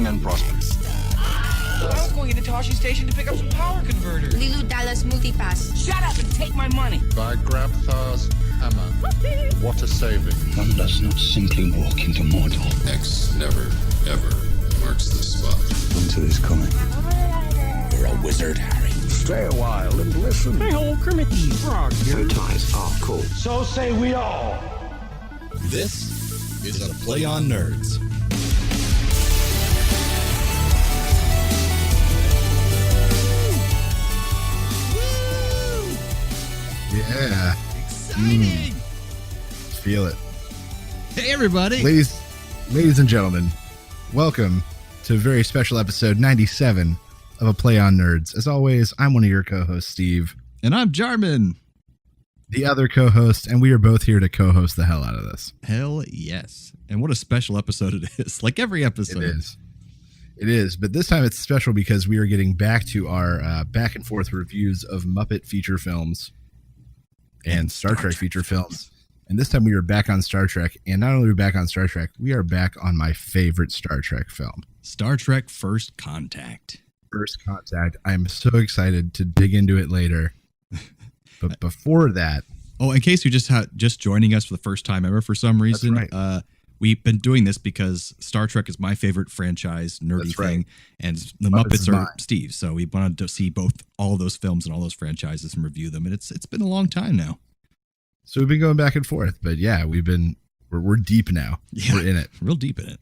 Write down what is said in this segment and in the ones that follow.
long and prosperous. I was going into Toshi Station to pick up some power converters. Lilu Dallas Multipass. Shut up and take my money. By grab Thar's hammer. What a saving. One does not simply walk into Mordor. X never, ever marks the spot. Winter is coming. You're a wizard, Harry. Stay a while and listen. Hey, old Kermit the Frog. Bow ties are cool. So say we all. This is a Play on Nerds. Yeah. Exciting. Feel it. Hey, everybody. Ladies and gentlemen, welcome to a very special episode 97 of A Play on Nerds. As always, I'm one of your co-hosts, Steve. And I'm Jarman. The other co-host, and we are both here to co-host the hell out of this. Hell yes. And what a special episode it is. Like every episode. It is. But this time it's special because we are getting back to our back and forth reviews of Muppet feature films and Star Trek feature films. And this time we are back on Star Trek. And not only are we back on Star Trek, we are back on my favorite Star Trek film. Star Trek First Contact. First Contact. I'm so excited to dig into it later. But before that... Oh, in case you're just joining us for the first time ever for some reason, right. We've been doing this because Star Trek is my favorite franchise, nerdy thing, and the Muppets are Steve's. So we wanted to see all of those films and all those franchises and review them. And it's been a long time now. So we've been going back and forth. But yeah, we're deep now. Yeah, we're in it. Real deep in it.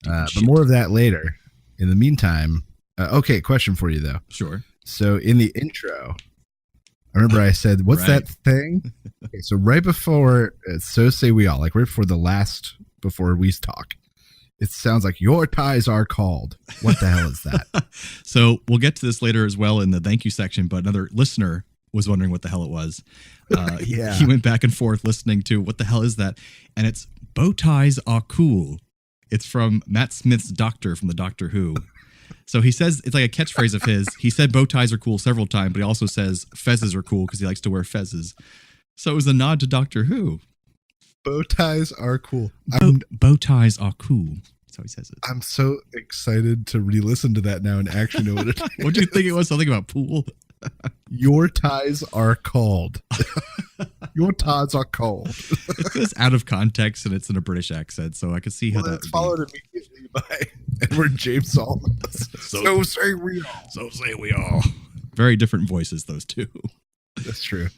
But more of that later. In the meantime, okay, question for you, though. Sure. So in the intro... I remember I said, what's that thing? Okay, so right before, so say we all, like right before we talk, it sounds like your ties are called. What the hell is that? So we'll get to this later as well in the thank you section, but another listener was wondering what the hell it was. Yeah. He went back and forth listening to what the hell is that? And it's bow ties are cool. It's from Matt Smith's Doctor from the Doctor Who. So he says, it's like a catchphrase of his. He said bow ties are cool several times, but he also says fezzes are cool because he likes to wear fezzes. So it was a nod to Doctor Who. Bow ties are cool. Bow ties are cool. That's how he says it. I'm so excited to re-listen to that now and actually know what it is. What do you think it was? Something about pool? Your ties are called. Your ties are called. It's just out of context and it's in a British accent, so I could see how that it's followed immediately by Edward James Solomon. So say we all. So say we all. Very different voices, those two. That's true.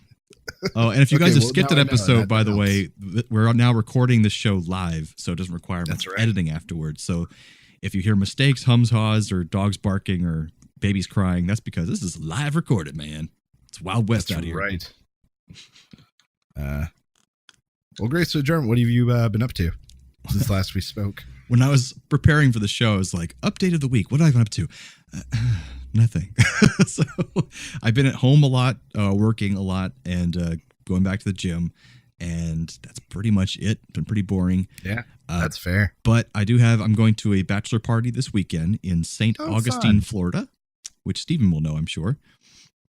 Oh, and if you guys have skipped an episode, by the way, we're now recording this show live, so it doesn't require much editing afterwards. So if you hear mistakes, hums, haws, or dogs barking, or babies crying, that's because this is live recorded, man. It's Wild West out here. Right. Well, great. So, Jarman, what have you been up to since last we spoke? When I was preparing for the show, I was like, update of the week. What have I been up to? Nothing. So I've been at home a lot, working a lot, and going back to the gym. And that's pretty much it. Been pretty boring. Yeah, that's fair. But I'm going to a bachelor party this weekend in St. Augustine, Florida, which Stephen will know, I'm sure.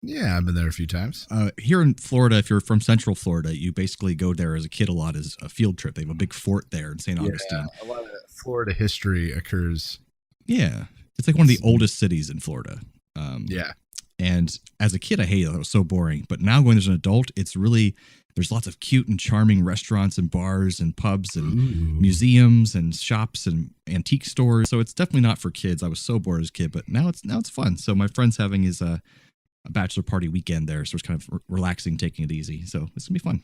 Yeah, I've been there a few times. Here in Florida, if you're from Central Florida, you basically go there as a kid a lot as a field trip. They have a big fort there in St. Augustine. A lot of Florida history occurs. Yeah. It's like one of the oldest cities in Florida. Yeah. And as a kid, I hated it. It was so boring. But now going as an adult, there's lots of cute and charming restaurants and bars and pubs and museums and shops and antique stores. So it's definitely not for kids. I was so bored as a kid, but now it's fun. So my friend's having his a bachelor party weekend there, so it's kind of relaxing, taking it easy. So it's gonna be fun.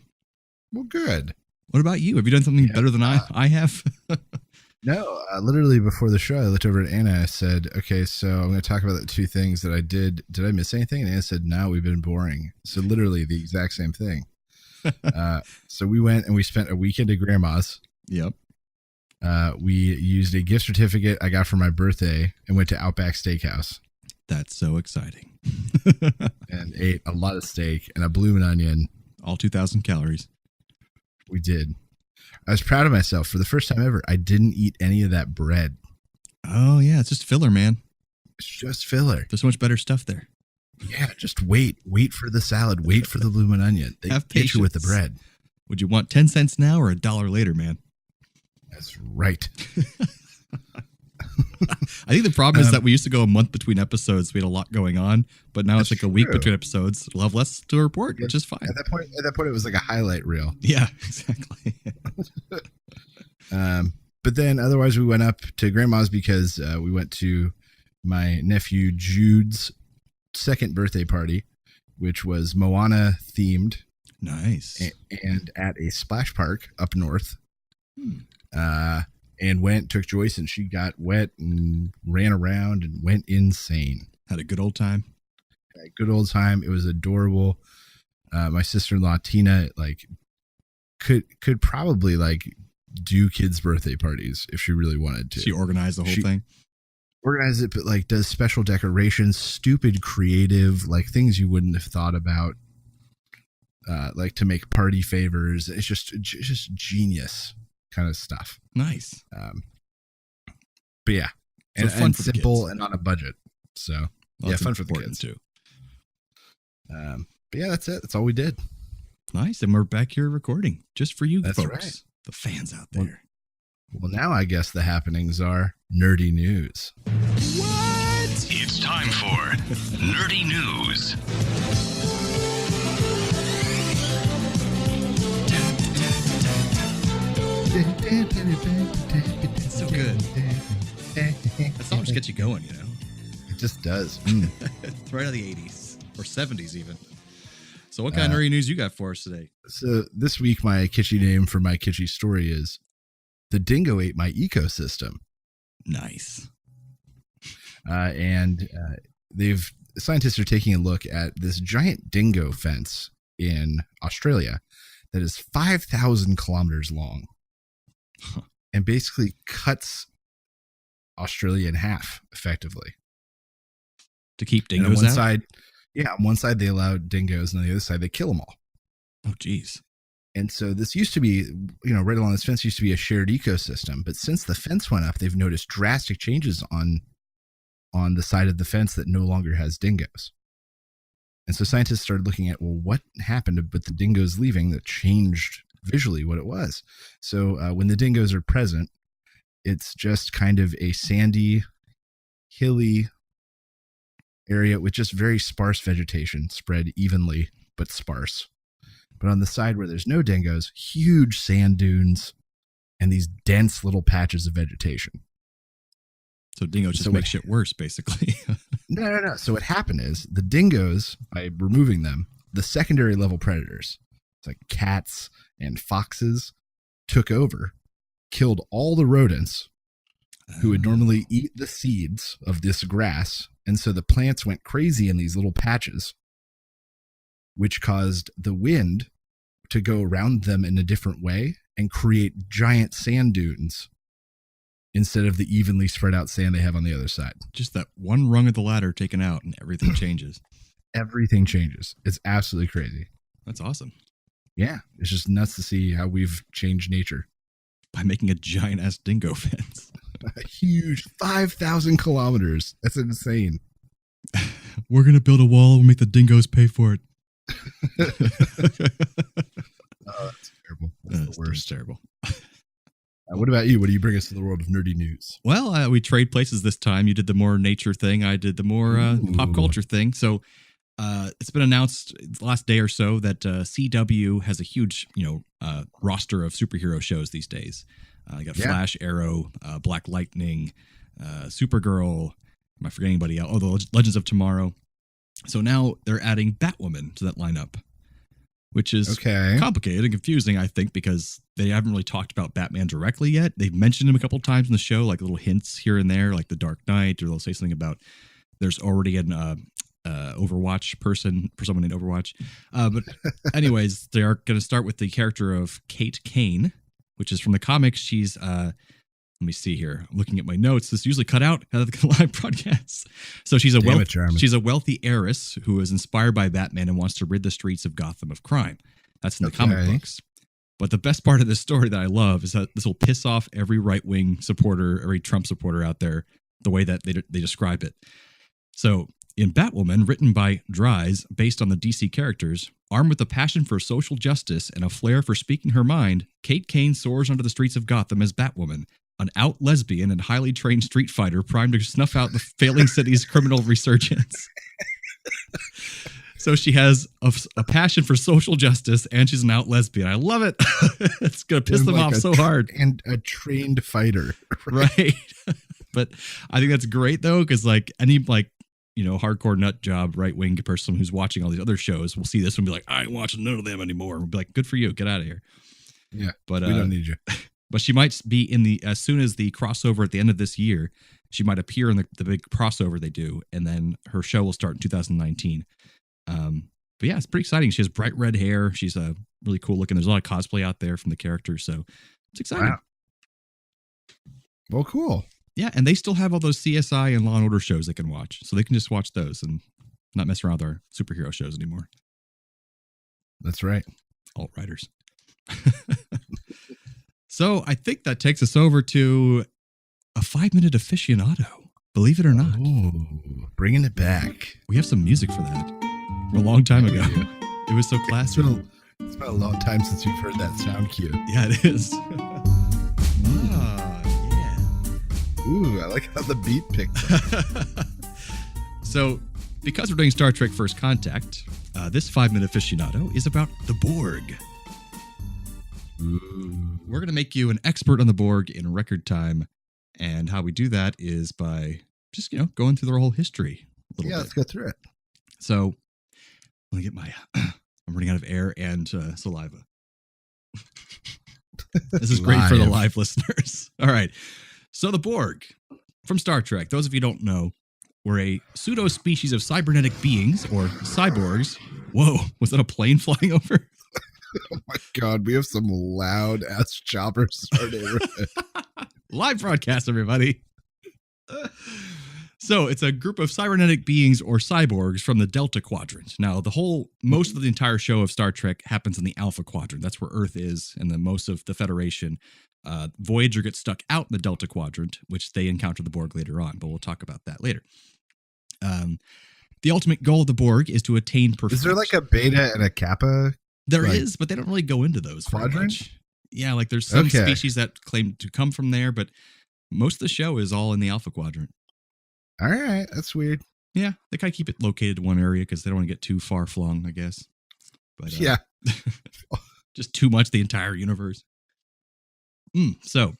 Well, good. What about you? Have you done something better than I have? No, literally before the show, I looked over at Anna. I said, "Okay, so I'm going to talk about the two things that I did. Did I miss anything?" And Anna said, "No, we've been boring." So literally the exact same thing. So we went and we spent a weekend at Grandma's. Yep. We used a gift certificate I got for my birthday and went to Outback Steakhouse. That's so exciting. And ate a lot of steak and a bloomin' onion. All 2,000 calories. We did. I was proud of myself. For the first time ever, I didn't eat any of that bread. Oh, yeah. It's just filler, man. It's just filler. There's so much better stuff there. Yeah, just wait. Wait for the salad. Wait for the bloomin' onion. They Have get patience. you with the bread. Would you want 10 cents now or $1 later, man? That's right. I think the problem is that we used to go a month between episodes. We had a lot going on, but now it's like a week true. between episodes. We'll have less to report, which is fine. At that point, it was like a highlight reel. Yeah, exactly. But then otherwise we went up to grandma's because we went to my nephew Jude's second birthday party, which was Moana themed. Nice. And at a splash park up north. And took Joyce, and she got wet and ran around and went insane. Had a good old time. Had a good old time. It was adorable. My sister-in-law Tina could probably do kids' birthday parties if she really wanted to. She organized the whole thing. Organized it, but does special decorations, stupid creative, things you wouldn't have thought about. To make party favors. It's just genius kind of stuff. Nice. But yeah, So and, fun and for the simple kids. and on a budget. So That's fun for the important kids too. But yeah, that's it. That's all we did. Nice. And we're back here recording just for you That's folks, right. the fans out there. Well, now I guess the happenings are nerdy news. It's time for Nerdy News. It's so good. That song just gets you going, you know? It just does. It's right out of the 80s or 70s even. So what kind of nerdy news you got for us today? So this week, my kitschy name for my kitschy story is "The Dingo Ate My Ecosystem." Nice. And scientists are taking a look at this giant dingo fence in Australia that is 5,000 kilometers long and basically cuts Australia in half effectively. To keep And dingoes on one out? side, on one side they allow dingoes, and on the other side they kill them all. Oh, geez. And so this used to be, right along this fence used to be a shared ecosystem. But since the fence went up, they've noticed drastic changes on the side of the fence that no longer has dingoes. And so scientists started looking at, well, what happened with the dingoes leaving that changed visually what it was? So when the dingoes are present, it's just kind of a sandy, hilly area with just very sparse vegetation spread evenly, but sparse. But on the side where there's no dingoes, huge sand dunes and these dense little patches of vegetation. So dingoes just make shit worse, basically. No. So what happened is the dingoes, by removing them, the secondary level predators, it's like cats and foxes, took over, killed all the rodents who would normally eat the seeds of this grass. And so the plants went crazy in these little patches, which caused the wind to go around them in a different way and create giant sand dunes instead of the evenly spread out sand they have on the other side. Just that one rung of the ladder taken out and everything changes. Everything changes. It's absolutely crazy. That's awesome. Yeah. It's just nuts to see how we've changed nature. By making a giant ass dingo fence. A huge 5,000 kilometers. That's insane. We're going to build a wall and make the dingoes pay for it. Oh, that's terrible. That's the worst. Terrible. What about you? What do you bring us to the world of nerdy news? Well, we trade places this time. You did the more nature thing. I did the more pop culture thing. So it's been announced the last day or so that CW has a huge, roster of superhero shows these days. You got Flash, Arrow, Black Lightning, Supergirl. Am I forgetting anybody else? Oh, the Legends of Tomorrow. So now they're adding Batwoman to that lineup, which is complicated and confusing, I think, because they haven't really talked about Batman directly yet. They've mentioned him a couple of times in the show, like little hints here and there, like the Dark Knight, or they'll say something about there's already an Overwatch person for someone in Overwatch. But anyways, they are going to start with the character of Kate Kane, which is from the comics. She's let me see here. I'm looking at my notes. This is usually cut out of the live broadcasts. So she's a wealthy heiress who is inspired by Batman and wants to rid the streets of Gotham of crime. That's in the comic books. But the best part of this story that I love is that this will piss off every right-wing supporter, every Trump supporter out there, the way that they describe it. So in Batwoman, written by Dries, based on the DC characters, armed with a passion for social justice and a flair for speaking her mind, Kate Kane soars onto the streets of Gotham as Batwoman, an out lesbian and highly trained street fighter primed to snuff out the failing city's criminal resurgence. So she has a passion for social justice, and she's an out lesbian. I love it. It's going to piss them off so hard. And a trained fighter. Right. But I think that's great, though, because like any hardcore nut job right-wing person who's watching all these other shows will see this and be like, I ain't watching none of them anymore. We'll be like, good for you. Get out of here. Yeah, but we don't need you. But she might be as soon as the crossover at the end of this year, she might appear in the big crossover they do, and then her show will start in 2019. But yeah, it's pretty exciting. She has bright red hair. She's really cool looking. There's a lot of cosplay out there from the characters, so it's exciting. Wow. Well, cool. Yeah, and they still have all those CSI and Law and Order shows they can watch, so they can just watch those and not mess around with our superhero shows anymore. That's right. Alt writers. So I think that takes us over to a 5-minute aficionado. Believe it or not. Ooh, bringing it back. We have some music for that. From a long time ago. It was so classic. It's been a long time since we've heard that sound cue. Yeah, it is. Yeah. Ooh, I like how the beat picked up. So, because we're doing Star Trek First Contact, this 5-minute aficionado is about the Borg. Ooh. We're going to make you an expert on the Borg in record time. And how we do that is by just, going through their whole history a little bit. Let's go through it. So, let me get I'm running out of air and saliva. This is great for the live listeners. All right. So the Borg from Star Trek, those of you who don't know, were a pseudo-species of cybernetic beings, or cyborgs. Whoa, was that a plane flying over? Oh my God, we have some loud ass choppers in our neighborhood. Live broadcast, everybody. So it's a group of cybernetic beings or cyborgs from the Delta Quadrant. Now, most of the entire show of Star Trek happens in the Alpha Quadrant. That's where Earth is, and then most of the Federation. Voyager gets stuck out in the Delta Quadrant, which they encounter the Borg later on, but we'll talk about that later. The ultimate goal of the Borg is to attain perfection. Is there like a beta and a kappa? There is, but they don't really go into those very quadrant? much. Yeah, like there's some species that claim to come from there, but most of the show is all in the Alpha Quadrant. All right, that's weird. Yeah, they kind of keep it located in one area because they don't want to get too far flung, I guess. But yeah, just too much the entire universe. So,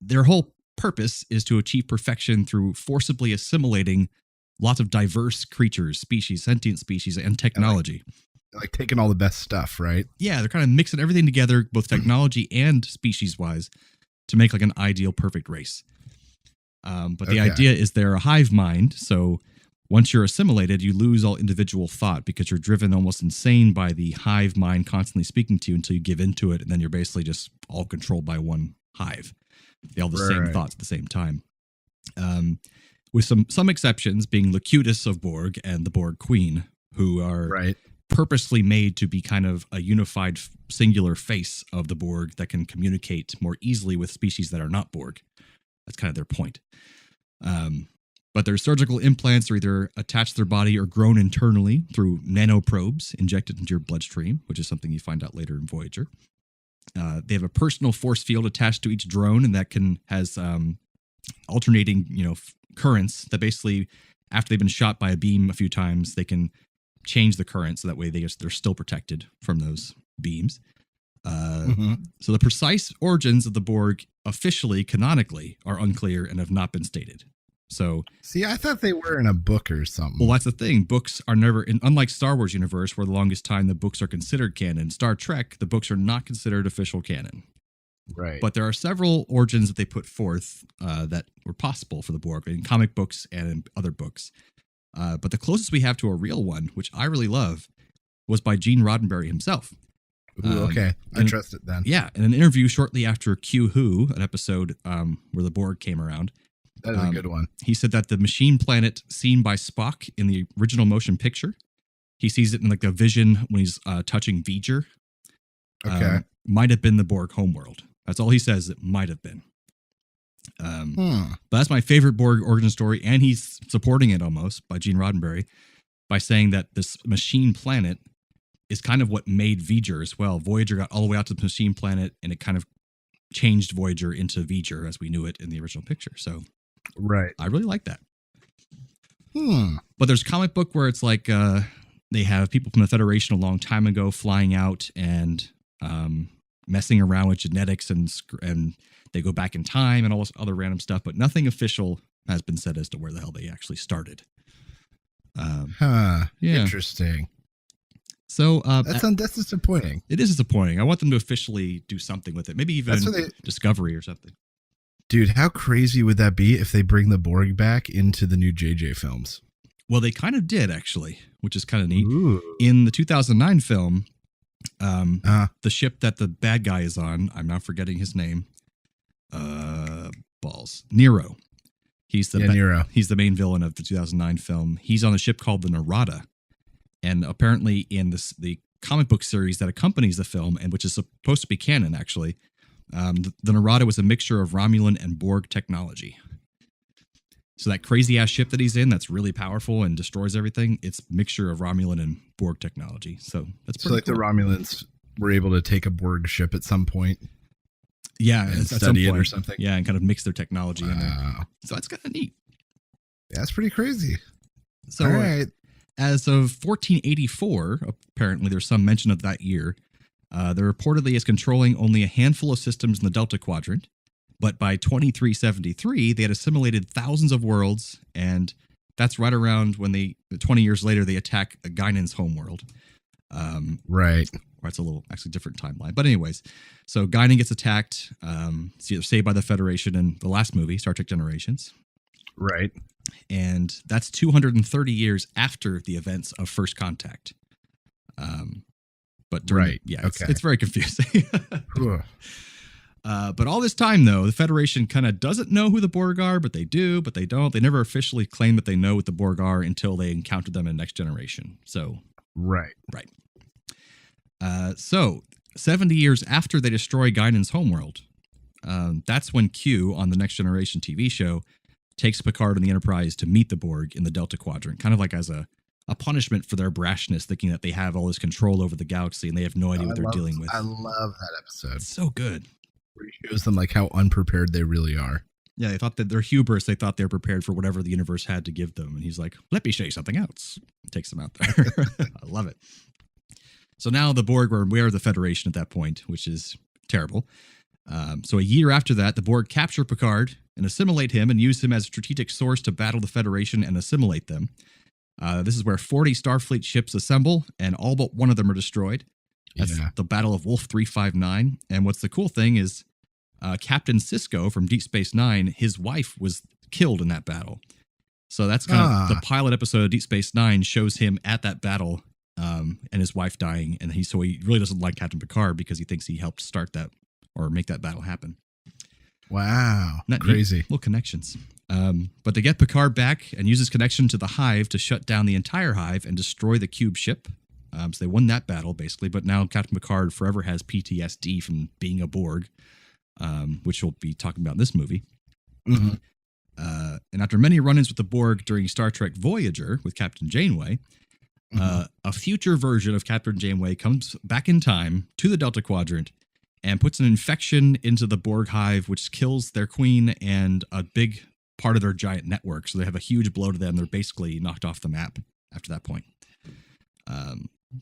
their whole purpose is to achieve perfection through forcibly assimilating lots of diverse creatures, species, sentient species, and technology. Like taking all the best stuff, right? Yeah, they're kind of mixing everything together, both technology and species-wise, to make like an ideal perfect race. But the idea is they're a hive mind, so once you're assimilated, you lose all individual thought because you're driven almost insane by the hive mind constantly speaking to you until you give into it, and then you're basically just all controlled by one hive. They all have the same thoughts at the same time. With some exceptions, being Locutus of Borg and the Borg Queen, who are purposely made to be kind of a unified singular face of the Borg that can communicate more easily with species that are not Borg. That's kind of their point. But their surgical implants are either attached to their body or grown internally through nanoprobes injected into your bloodstream, which is something you find out later in Voyager. They have a personal force field attached to each drone, and that has alternating, currents that basically, after they've been shot by a beam a few times, they can change the current so that way they're still protected from those beams. So the precise origins of the Borg officially, canonically, are unclear and have not been stated. So, see, I thought they were in a book or something. Well, that's the thing. Books are never, unlike Star Wars universe, where the longest time the books are considered canon. Star Trek, the books are not considered official canon. Right. But there are several origins that they put forth that were possible for the Borg in comic books and in other books. But the closest we have to a real one, which I really love, was by Gene Roddenberry himself. Ooh, okay. I trust it then. Yeah. In an interview shortly after Q Who, an episode where the Borg came around. That is a good one. He said that the machine planet seen by Spock in the original motion picture, he sees it in like a vision when he's touching V'ger. Might have been the Borg homeworld. That's all he says. It might have been. But that's my favorite Borg origin story, and he's supporting it almost by Gene Roddenberry by saying that this machine planet is kind of what made V'ger as well. Voyager got all the way out to the machine planet, and it kind of changed Voyager into V'ger as we knew it in the original picture. So Right. I really like that. But there's a comic book where it's like they have people from the Federation a long time ago flying out and messing around with genetics and they go back in time and all this other random stuff, but nothing official has been said as to where the hell they actually started. Yeah. Interesting. So that's disappointing. It is disappointing. I want them to officially do something with it. Maybe even Discovery or something. Dude, how crazy would that be if they bring the Borg back into the new JJ films? Well, they kind of did, actually, which is kind of neat. Ooh. In the 2009 film, the ship that the bad guy is on, I'm now forgetting his name. Nero. He's the Nero. He's the main villain of the 2009 film. He's on a ship called the Narada. And apparently in the comic book series that accompanies the film, and which is supposed to be canon, actually, the Narada was a mixture of Romulan and Borg technology. So that crazy ass ship that he's in, that's really powerful and destroys everything, it's a mixture of Romulan and Borg technology. So that's pretty like cool. the Romulans were able to take a Borg ship at some point. Yeah, and at study some it point. or something. Yeah, and kind of mix their technology in there. So that's kind of neat. Yeah, that's pretty crazy. So all right. As of 1484, apparently there's some mention of that year, there reportedly is controlling only a handful of systems in the Delta Quadrant. But by 2373, they had assimilated thousands of worlds, and that's right around when 20 years later, they attack Guinan's homeworld. Right. Or it's a little, actually different timeline. But anyways, so Guinan gets attacked, it's either saved by the Federation in the last movie, Star Trek Generations. Right. And that's 230 years after the events of First Contact. But during, it's very confusing. But all this time, though, the Federation kind of doesn't know who the Borg are, but they do, but they don't. They never officially claim that they know what the Borg are until they encounter them in Next Generation. So, right. So 70 years after they destroy Guinan's homeworld, that's when Q on the Next Generation TV show takes Picard and the Enterprise to meet the Borg in the Delta Quadrant, kind of like as a punishment for their brashness, thinking that they have all this control over the galaxy and they have no idea what they're dealing with. I love that episode. It's so good. Where he shows them like how unprepared they really are. Yeah, they thought that their hubris, they thought they were prepared for whatever the universe had to give them. And he's like, let me show you something else. Takes them out there. I love it. So now the Borg were aware of the Federation at that point, which is terrible. So a year after that, the Borg capture Picard and assimilate him and use him as a strategic source to battle the Federation and assimilate them. This is where 40 Starfleet ships assemble, and all but one of them are destroyed. That's the Battle of Wolf 359. And what's the cool thing is Captain Sisko from Deep Space Nine, his wife was killed in that battle. So that's kind of the pilot episode of Deep Space Nine shows him at that battle and his wife dying. And he really doesn't like Captain Picard because he thinks he helped start that or make that battle happen. Wow. Not crazy. Neat, little connections. But they get Picard back and use his connection to the Hive to shut down the entire Hive and destroy the Cube ship. So they won that battle, basically. But now Captain Picard forever has PTSD from being a Borg, which we'll be talking about in this movie. Mm-hmm. And after many run-ins with the Borg during Star Trek Voyager with Captain Janeway, a future version of Captain Janeway comes back in time to the Delta Quadrant and puts an infection into the Borg Hive, which kills their queen and a big part of their giant network. So they have a huge blow to them. They're basically knocked off the map after that point.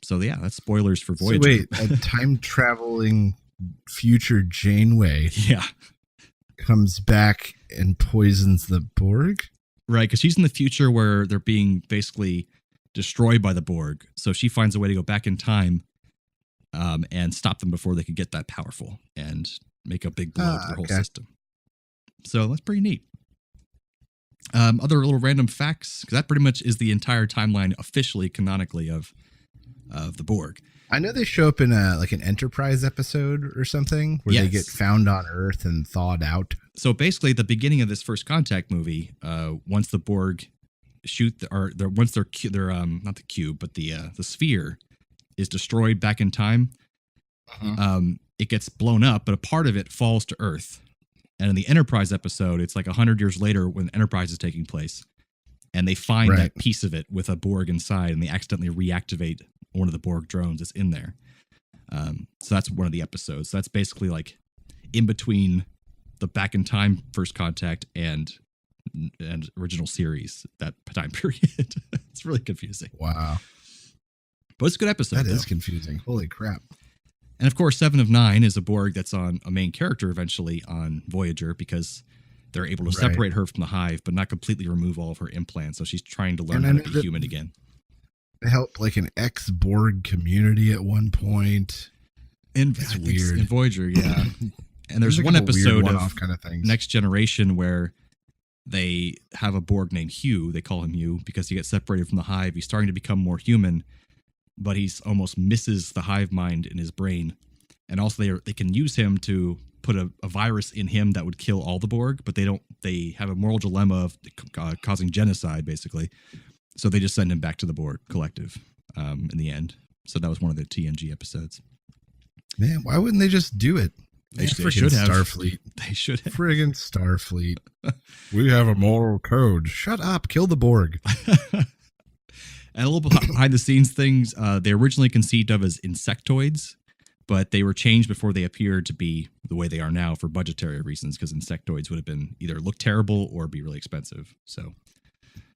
So yeah, that's spoilers for Voyager. So wait, a time-traveling future Janeway comes back and poisons the Borg? Right, because she's in the future where they're being basically destroyed by the Borg. So she finds a way to go back in time and stop them before they could get that powerful and make a big blow to the whole system. So that's pretty neat. Other little random facts, because that pretty much is the entire timeline officially, canonically, of the Borg. I know they show up in an Enterprise episode or something where they get found on Earth and thawed out. So basically, at the beginning of this First Contact movie, once the Borg once they're not the cube, but the sphere is destroyed back in time, it gets blown up, but a part of it falls to Earth. And in the Enterprise episode, it's like 100 years later when Enterprise is taking place, and they find that piece of it with a Borg inside, and they accidentally reactivate one of the Borg drones that's in there. So that's one of the episodes. So that's basically like in between the Back in Time First Contact and original series, that time period. It's really confusing. Wow. But it's a good episode. That is confusing. Holy crap. And of course, 7 of 9 is a Borg that's on a main character eventually on Voyager, because they're able to separate her from the hive, but not completely remove all of her implants. So she's trying to learn how to be human again. They help like an ex-Borg community at one point. It's weird. In Voyager, yeah. And there's one episode of kind of things. Next Generation where they have a Borg named Hugh. They call him Hugh because he gets separated from the hive. He's starting to become more human, but he's almost misses the hive mind in his brain. And also they can use him to put a virus in him that would kill all the Borg, but they have a moral dilemma of causing genocide, basically. So they just send him back to the Borg collective in the end. So that was one of the TNG episodes. Man, why wouldn't they just do it? They should have. Starfleet. They should have. Friggin' Starfleet. We have a moral code. Shut up. Kill the Borg. And a little behind the scenes things, they originally conceived of as insectoids, but they were changed before they appeared to be the way they are now for budgetary reasons, because insectoids would have been either look terrible or be really expensive. So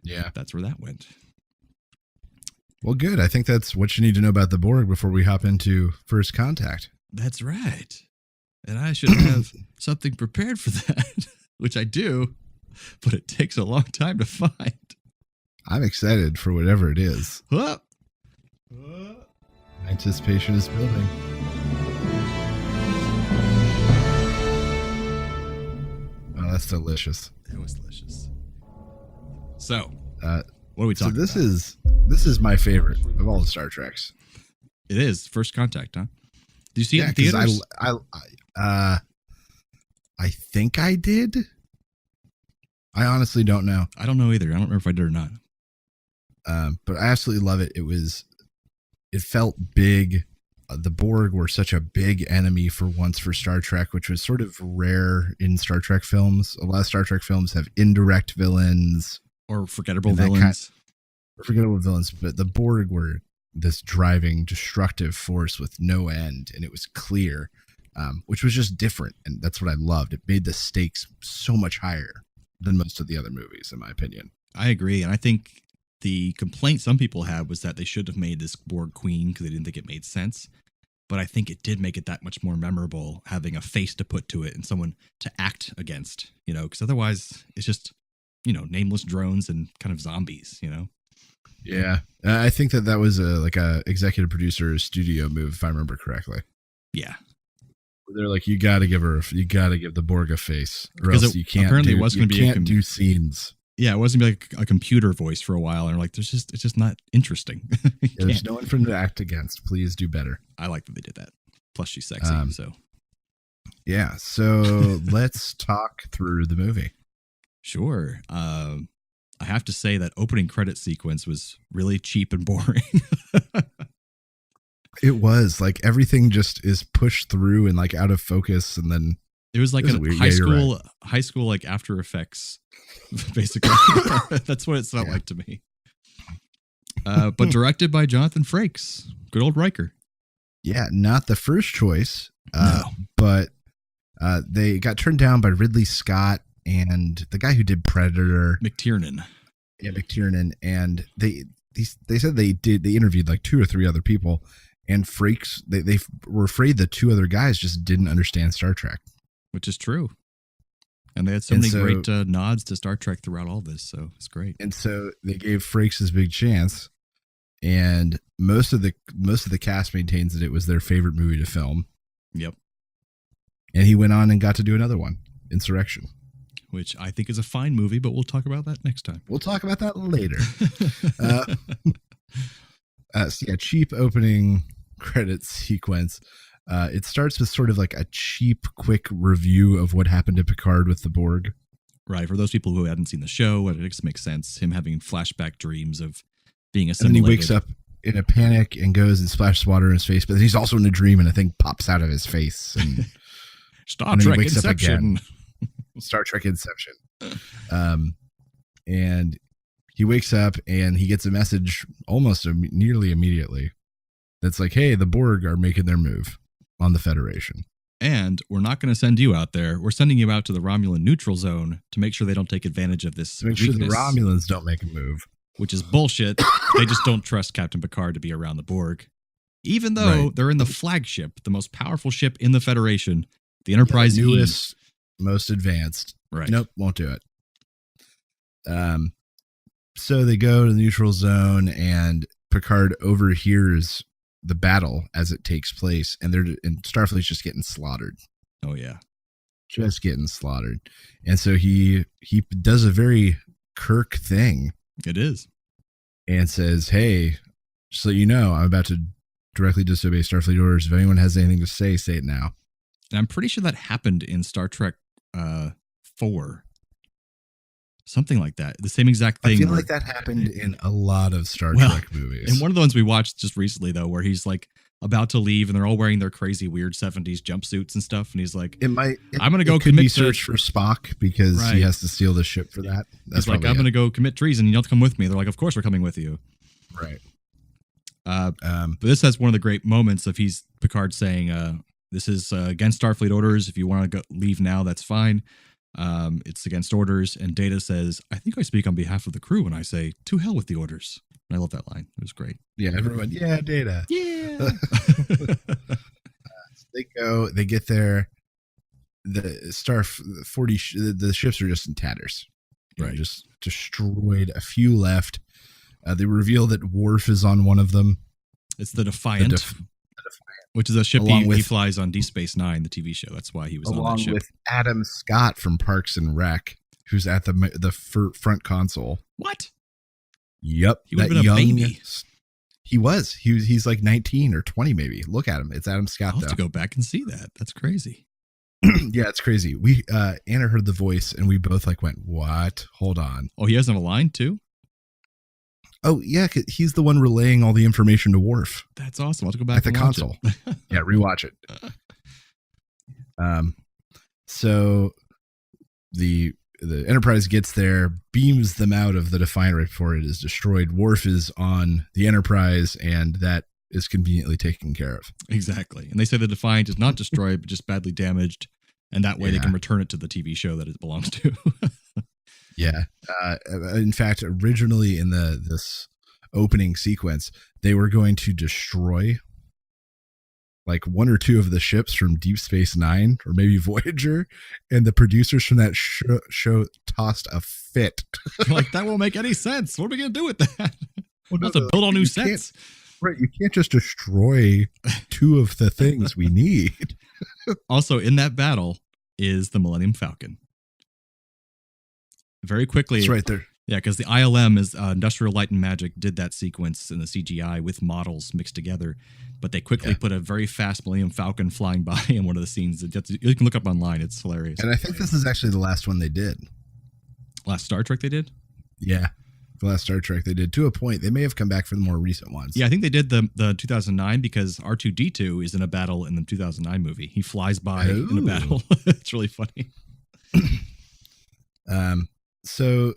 yeah, that's where that went. Well, good. I think that's what you need to know about the Borg before we hop into First Contact. That's right. And I should have something prepared for that, which I do, but it takes a long time to find. I'm excited for whatever it is. Huh? Anticipation is building. Oh, that's delicious. It was delicious. So, what are we talking about? This is my favorite of all the Star Treks. It is First Contact, huh? Do you see it in because theaters? I think I did. I honestly don't know. I don't know either. I don't remember if I did or not. But I absolutely love it. It felt big. The Borg were such a big enemy for once for Star Trek, which was sort of rare in Star Trek films. A lot of Star Trek films have indirect villains or forgettable villains. Forgettable villains, but the Borg were this driving, destructive force with no end, and it was clear, which was just different, and that's what I loved. It made the stakes so much higher than most of the other movies, in my opinion. I agree, and I think the complaint some people had was that they should have made this Borg queen because they didn't think it made sense. But I think it did make it that much more memorable having a face to put to it and someone to act against, because otherwise it's just, nameless drones and kind of zombies, Yeah. I think that was a executive producer studio move, if I remember correctly. Yeah. They're like, you got to give the Borg a face, or else you can't. Apparently, it was going to be do scenes. Yeah, it wasn't like a computer voice for a while, and like, it's just not interesting. There's no one for them to act against. Please do better. I like that they did that. Plus, she's sexy. So yeah. So let's talk through the movie. Sure. I have to say that opening credit sequence was really cheap and boring. It was like everything just is pushed through and like out of focus, and then it was like a high school like After Effects, basically. That's what it felt like to me. But directed by Jonathan Frakes, good old Riker. Yeah, not the first choice, no. But they got turned down by Ridley Scott and the guy who did Predator, McTiernan. Yeah, McTiernan, and they said they interviewed like 2 or 3 other people, and Frakes they were afraid the 2 other guys just didn't understand Star Trek, which is true. And they had so many great nods to Star Trek throughout all this, so it's great. And so they gave Frakes his big chance, and most of the cast maintains that it was their favorite movie to film. Yep. And he went on and got to do another one, Insurrection, which I think is a fine movie, but we'll talk about that next time. We'll talk about that later. So yeah, cheap opening credits sequence. It starts with sort of like a cheap, quick review of what happened to Picard with the Borg. Right. For those people who hadn't seen the show, it just makes sense. Him having flashback dreams of being assimilated. And then he wakes up in a panic and goes and splashes water in his face, but then he's also in a dream and a thing pops out of his face. And Star Trek Inception. Star Trek Inception. And he wakes up and he gets a message almost nearly immediately that's like, hey, the Borg are making their move on the Federation. And we're not going to send you out there. We're sending you out to the Romulan neutral zone to make sure they don't take advantage of this To make sure the weakness, Romulans don't make a move. which is bullshit. They just don't trust Captain Picard to be around the Borg. Even though they're in the flagship, the most powerful ship in the Federation, the Enterprise The E. newest, most advanced. Right. Nope, won't do it. So they go to the neutral zone, and Picard overhears the battle as it takes place, and Starfleet's just getting slaughtered. Oh, yeah. Just getting slaughtered. And so he does a very Kirk thing It is. and says, "Hey, just so you know, I'm about to directly disobey Starfleet orders. If anyone has anything to say it now." And I'm pretty sure that happened in Star Trek 4. Something like that. The same exact thing. I feel like that happened in a lot of Star Trek movies. And one of the ones we watched just recently, though, where he's like about to leave and they're all wearing their crazy, weird 70s jumpsuits and stuff. And he's like, I'm going to go commit be search for Spock because he has to steal the ship for that. He's like, I'm going to go commit treason. You don't have to come with me. They're like, of course we're coming with you. Right. But this has one of the great moments of Picard saying, this is against Starfleet orders. If you want to leave now, that's fine. It's against orders. And Data says, I think I speak on behalf of the crew when I say, to hell with the orders. And I love that line. It was great. Yeah, everyone. Yeah, Data. Yeah. They get there. The the ships are just in tatters. Right. Just destroyed. A few left. They reveal that Worf is on one of them. It's the Defiant. Which is a ship he flies on Deep Space Nine, the TV show. That's why he was on that ship. Along with Adam Scott from Parks and Rec, who's at the front console. What? Yep. He would have been a baby. He was. He's like 19 or 20 maybe. Look at him. It's Adam Scott, I'll have to go back and see that. That's crazy. Yeah, it's crazy. We Anna heard the voice and we both like went, what? Hold on. Oh, he has a line too? Oh, yeah, he's the one relaying all the information to Worf. That's awesome. I'll have to go back at the console. Yeah, rewatch it. So the Enterprise gets there, beams them out of the Defiant right before it is destroyed. Worf is on the Enterprise, and that is conveniently taken care of. Exactly. And they say the Defiant is not destroyed, but just badly damaged, and that way they can return it to the TV show that it belongs to. Yeah. In fact, originally in this opening sequence, they were going to destroy like one or two of the ships from Deep Space Nine or maybe Voyager, and the producers from that show tossed a fit. Like, that won't make any sense. What are we going to do with that? We'll have to build all new sets. Right, you can't just destroy two of the things we need. Also, in that battle is the Millennium Falcon. Very quickly. It's right there. Yeah, because the ILM is Industrial Light and Magic did that sequence in the CGI with models mixed together, but they quickly put a very fast Millennium Falcon flying by in one of the scenes. You can look up online. It's hilarious. And I think this is actually the last one they did. Last Star Trek they did? Yeah. The last Star Trek they did to a point. They may have come back for the more recent ones. Yeah, I think they did the 2009 because R2-D2 is in a battle in the 2009 movie. He flies by in a battle. It's really funny. So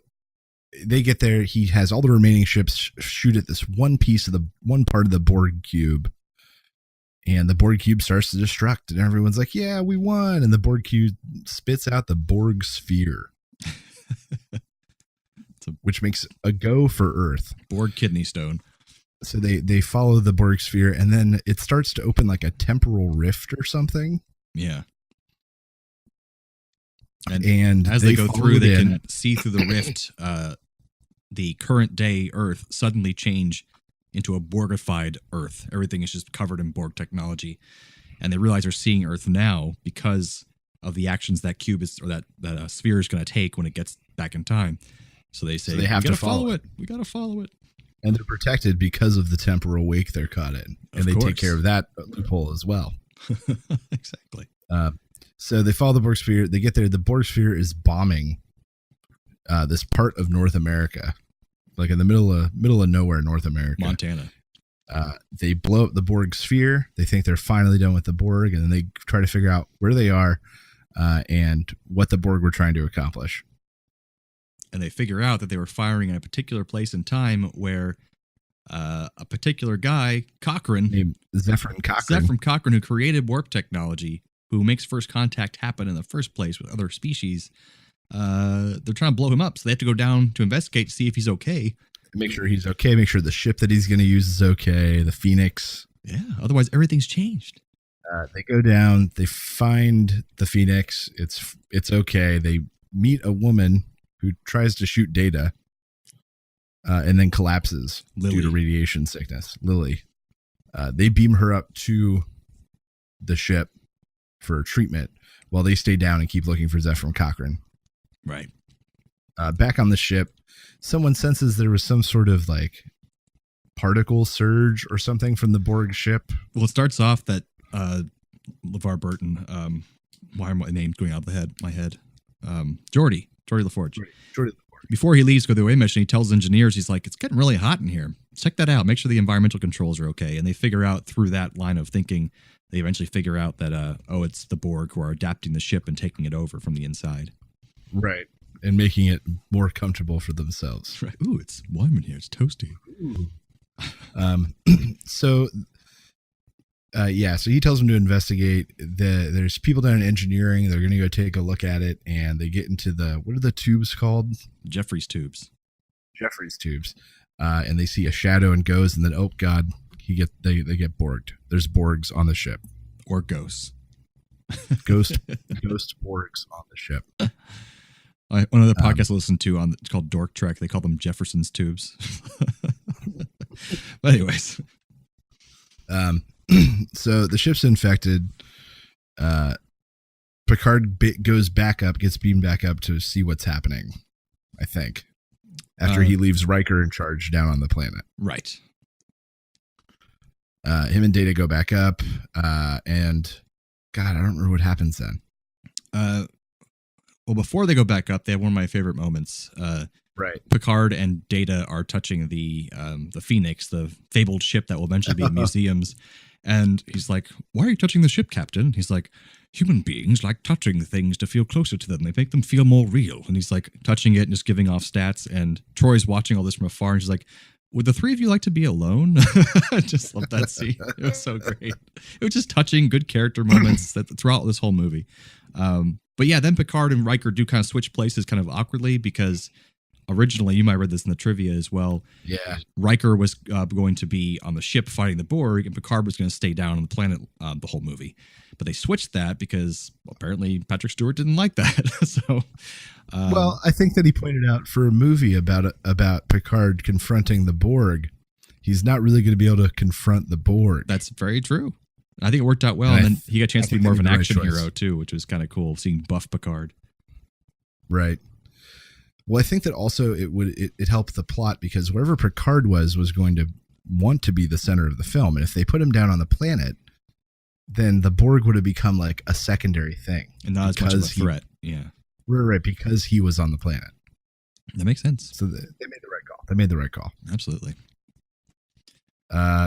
they get there. He has all the remaining ships shoot at this one part of the Borg cube, and the Borg cube starts to destruct, and everyone's like, "Yeah, we won!" And the Borg cube spits out the Borg sphere, which makes a go for Earth. Borg kidney stone. So they follow the Borg sphere, and then it starts to open like a temporal rift or something. Yeah. And as they go through, they can see through the rift the current day Earth suddenly change into a Borgified Earth. Everything is just covered in Borg technology. And they realize they're seeing Earth now because of the actions that cube is, or that sphere is going to take when it gets back in time. So they say, they have to follow it. We got to follow it. And they're protected because of the temporal wake they're caught in. And they take care of that loophole as well. Exactly. So they follow the Borg sphere. They get there. The Borg sphere is bombing this part of North America, like in the middle of nowhere, North America, Montana. They blow up the Borg sphere. They think they're finally done with the Borg, and then they try to figure out where they are and what the Borg were trying to accomplish. And they figure out that they were firing in a particular place and time where a particular guy, Cochrane, named Zephyrin Cochrane, who created warp technology, who makes first contact happen in the first place with other species, they're trying to blow him up. So they have to go down to investigate to see if he's okay. Make sure he's okay. Make sure the ship that he's going to use is okay. The Phoenix. Yeah. Otherwise, everything's changed. They go down. They find the Phoenix. It's okay. They meet a woman who tries to shoot Data, and then collapses due to radiation sickness. Lily. They beam her up to the ship for treatment while they stay down and keep looking for Zephyr Cochrane. Right. Back on the ship, someone senses there was some sort of like particle surge or something from the Borg ship. Well, it starts off that LeVar Burton, why are my names going out of my head? Geordi LaForge. Before he leaves to go to the away mission, he tells engineers, he's like, it's getting really hot in here. Check that out. Make sure the environmental controls are okay. And they figure out through that line of thinking, they eventually figure out that, it's the Borg who are adapting the ship and taking it over from the inside. Right. And making it more comfortable for themselves. Right. Ooh, it's warm in here. It's toasty. So he tells them to investigate. There's people down in engineering. They're going to go take a look at it, and they get into what are the tubes called? Jeffries tubes. And they see a shadow and goes, and then, oh God, they get Borged. There's Borgs on the ship. Or ghosts. Ghost Borgs on the ship. One of the podcasts I listened to it's called Dork Trek. They call them Jefferson's tubes. But anyways. So the ship's infected. Picard gets beamed back up to see what's happening, I think, after he leaves Riker in charge down on the planet. Right. Him and Data go back up, and God, I don't remember what happens then. Well, before they go back up, they have one of my favorite moments. Right. Picard and Data are touching the Phoenix, the fabled ship that will eventually be in museums. And he's like, why are you touching the ship, Captain? He's like, human beings like touching things to feel closer to them. They make them feel more real. And he's like touching it and just giving off stats. And Troy's watching all this from afar. And she's like, would the three of you like to be alone? I just love that scene. It was so great. It was just touching, good character moments throughout this whole movie. But yeah, then Picard and Riker do kind of switch places kind of awkwardly because originally, you might have read this in the trivia as well. Yeah. Riker was going to be on the ship fighting the Borg, and Picard was going to stay down on the planet the whole movie. But they switched that because apparently Patrick Stewart didn't like that. So, well, I think that he pointed out for a movie about Picard confronting the Borg, he's not really going to be able to confront the Borg. That's very true. I think it worked out well, and then he got a chance to be more of an action hero too, which was kind of cool, seeing buff Picard. Right. Well, I think that also it helped the plot because wherever Picard was going to want to be the center of the film, and if they put him down on the planet, then the Borg would have become like a secondary thing and not as much of a threat. Yeah, right, because he was on the planet. That makes sense. So they made the right call. Absolutely.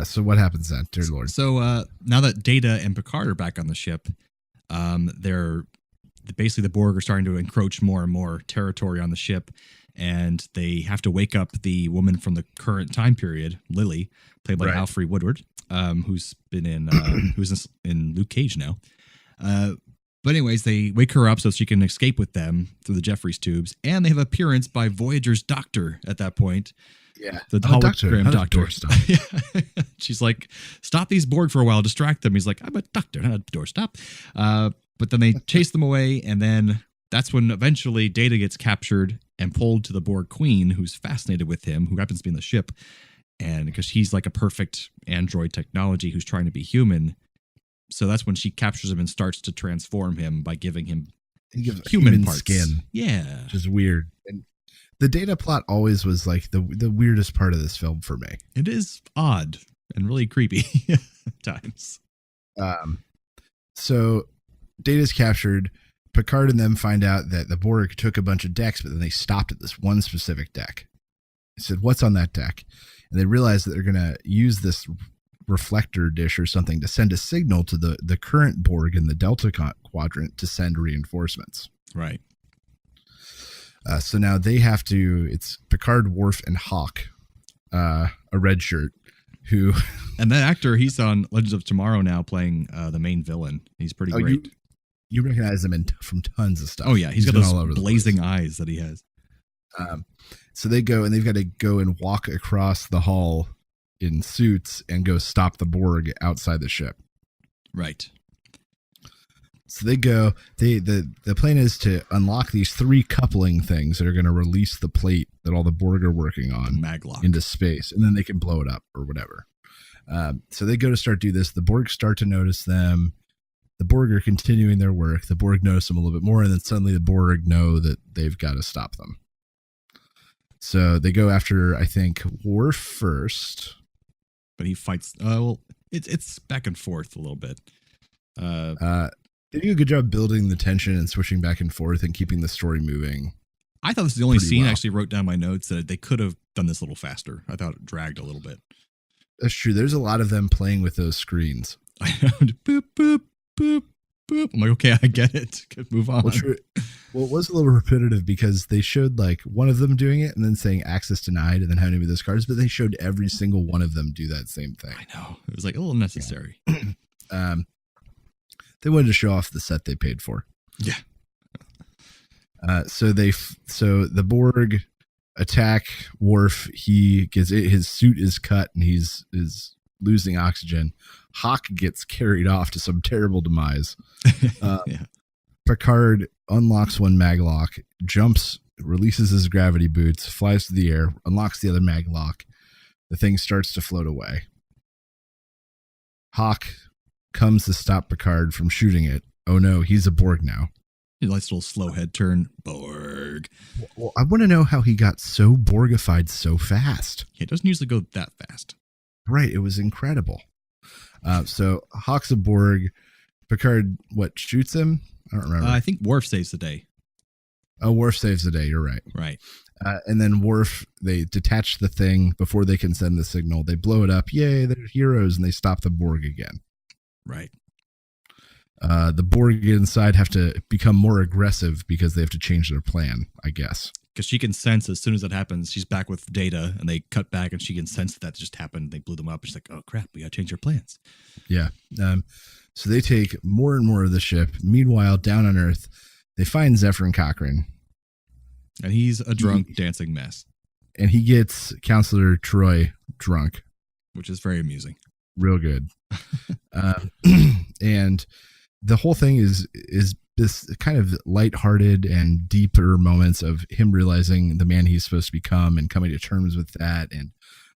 So what happens then, dear Lord? So now that Data and Picard are back on the ship, they're basically the Borg are starting to encroach more and more territory on the ship, and they have to wake up the woman from the current time period, Lily, played by Alfre Woodward, who's been in who's in Luke Cage now. But anyways, they wake her up so she can escape with them through the Jeffries tubes, and they have appearance by Voyager's doctor at that point. Yeah, the hologram doctor. She's like, stop these Borg for a while, distract them. He's like, I'm a doctor, not a doorstop. But then they chase them away, and then that's when eventually Data gets captured and pulled to the Borg Queen, who's fascinated with him, who happens to be in the ship. And because he's like a perfect android technology who's trying to be human. So that's when she captures him and starts to transform him by giving him human parts. Skin. Yeah. Which is weird. And the Data plot always was like the weirdest part of this film for me. It is odd and really creepy at times. So Data's captured. Picard and them find out that the Borg took a bunch of decks, but then they stopped at this one specific deck. They said, what's on that deck? And they realized that they're going to use this reflector dish or something to send a signal to the current Borg in the Delta Quadrant to send reinforcements. Right. So now they have to, it's Picard, Worf, and Hawk, a red shirt, who... And that actor, he's on Legends of Tomorrow now playing the main villain. He's pretty great. You recognize him from tons of stuff. Oh yeah, he's got been those blazing eyes that he has. So they go and they've got to go and walk across the hall in suits and go stop the Borg outside the ship. Right. So they go. The plan is to unlock these 3 coupling things that are going to release the plate that all the Borg are working on Maglock into space, and then they can blow it up or whatever. So they go to start do this. The Borg start to notice them. The Borg are continuing their work. The Borg notice them a little bit more, and then suddenly the Borg know that they've got to stop them. So they go after, I think, Worf first. But he fights. Well, it's back and forth a little bit. They do a good job building the tension and switching back and forth and keeping the story moving. I thought this was the only scene. well. I actually wrote down my notes that they could have done this a little faster. I thought it dragged a little bit. That's true. There's a lot of them playing with those screens. Boop, boop, boop, boop. I'm like, okay, I get it. Move on. Well, true. Well, it was a little repetitive because they showed like one of them doing it and then saying access denied and then having to be those cards, but they showed every single one of them do that same thing. I know. It was like a little necessary. They wanted to show off the set they paid for. Yeah. So the Borg attack Worf. He gets his suit is cut and he's losing oxygen. Hawk gets carried off to some terrible demise. Yeah. Picard unlocks one maglock, jumps, releases his gravity boots, flies through the air, unlocks the other maglock. The thing starts to float away. Hawk comes to stop Picard from shooting it. Oh no, he's a Borg now. He likes a little slow head turn. Borg. Well, I want to know how he got so Borgified so fast. Yeah, it doesn't usually go that fast. Right, it was incredible. So Hawk's a Borg. Picard, shoots him? I don't remember. I think Worf saves the day. Oh, Worf saves the day. You're right. Right. And then Worf, they detach the thing before they can send the signal. They blow it up. Yay, they're heroes, and they stop the Borg again. Right. The Borg inside have to become more aggressive because they have to change their plan, I guess. Because she can sense as soon as that happens, she's back with Data, and they cut back, and she can sense that just happened. They blew them up. She's like, oh, crap, we got to change our plans. Yeah. So they take more and more of the ship. Meanwhile, down on Earth, they find Zephyr Cochrane. And he's a drunk dancing mess. And he gets Counselor Troy drunk. Which is very amusing. Real good. And the whole thing is this kind of lighthearted and deeper moments of him realizing the man he's supposed to become and coming to terms with that and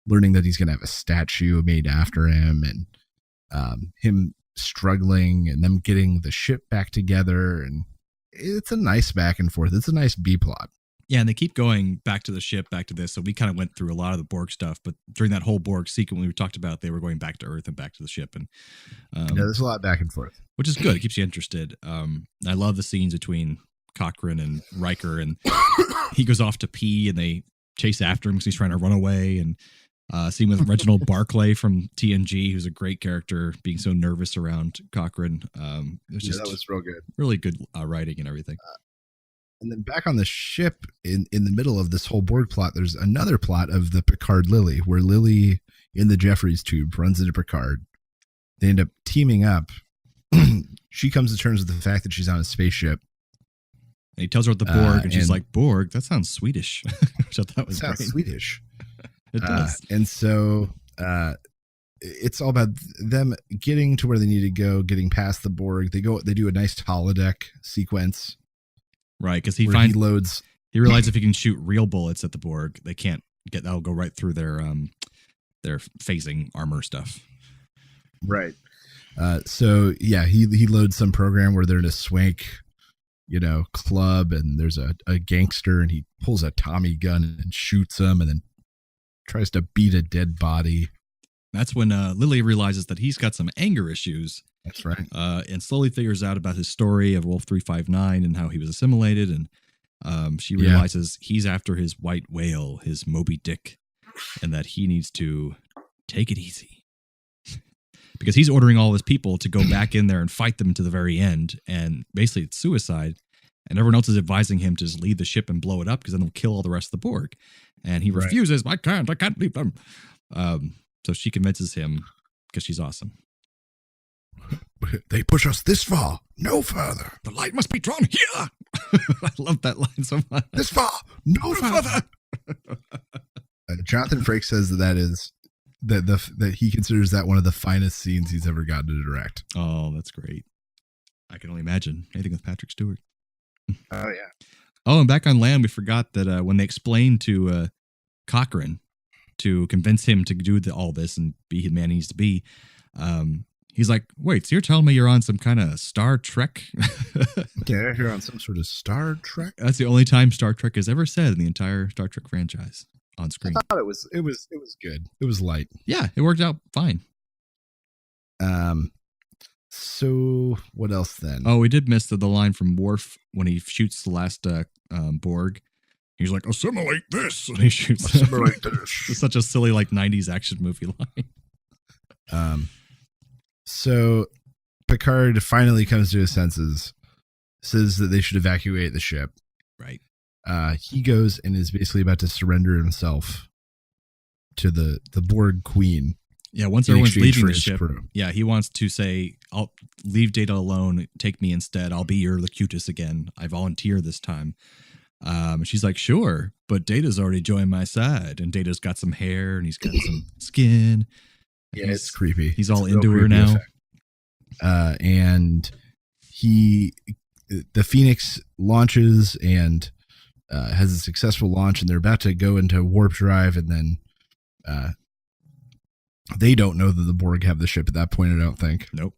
learning that he's going to have a statue made after him and him struggling and them getting the ship back together. And it's a nice back and forth. It's a nice B plot. Yeah, and they keep going back to the ship, back to this. So we kind of went through a lot of the Borg stuff, but during that whole Borg sequence we talked about, they were going back to Earth and back to the ship. And yeah, there's a lot back and forth. Which is good. It keeps you interested. I love the scenes between Cochrane and Riker, and he goes off to pee, and they chase after him because he's trying to run away. And scene with Reginald Barclay from TNG, who's a great character, being so nervous around Cochrane. It was just that was real good. Really good writing and everything. And then back on the ship, in the middle of this whole Borg plot, there's another plot of the Picard Lily, where Lily in the Jeffries tube runs into Picard. They end up teaming up. She comes to terms with the fact that she's on a spaceship. And he tells her about the Borg, and she's like, Borg? That sounds Swedish. Which I thought was sounds great. Swedish. It does. And so it's all about them getting to where they need to go, getting past the Borg. They do a nice holodeck sequence. Right, because he realizes if he can shoot real bullets at the Borg, they can't get that'll go right through their phasing armor stuff. Right. So yeah, he loads some program where they're in a swank, club, and there's a gangster, and he pulls a Tommy gun and shoots him, and then tries to beat a dead body. That's when Lily realizes that he's got some anger issues. That's right. And slowly figures out about his story of Wolf 359 and how he was assimilated. And she realizes he's after his white whale, his Moby Dick, and that he needs to take it easy. Because he's ordering all his people to go back in there and fight them to the very end. And basically it's suicide. And everyone else is advising him to just leave the ship and blow it up because then they'll kill all the rest of the Borg. And he refuses. I can't leave them. So she convinces him because she's awesome. They push us this far, no further. The light must be drawn here. I love that line so much. This far, no further. Jonathan Frakes says that he considers that one of the finest scenes he's ever gotten to direct. Oh, that's great. I can only imagine anything with Patrick Stewart. Oh yeah. Oh, and back on land, we forgot that when they explained to Cochrane to convince him to do all this and be the man he needs to be, he's like, wait, so you're telling me you're on some kind of Star Trek? Yeah, you're on some sort of Star Trek. That's the only time Star Trek is ever said in the entire Star Trek franchise on screen. I thought it was good. It was light. Yeah, it worked out fine. So what else then? Oh, we did miss the line from Worf when he shoots the last Borg. He's like, assimilate this, and he shoots. Assimilate this. It's such a silly 90s action movie line. So Picard finally comes to his senses, says that they should evacuate the ship. Right. He goes and is basically about to surrender himself to the Borg Queen. Yeah, once everyone's leaving the ship, crew. Yeah, he wants to say, I'll leave Data alone, take me instead. I'll be your Locutus again. I volunteer this time. She's like, sure, but Data's already joined my side, and Data's got some hair and he's got some skin. Yeah, it's creepy. He's all into her now. And the Phoenix launches and has a successful launch, and they're about to go into warp drive, and then they don't know that the Borg have the ship at that point, I don't think. Nope.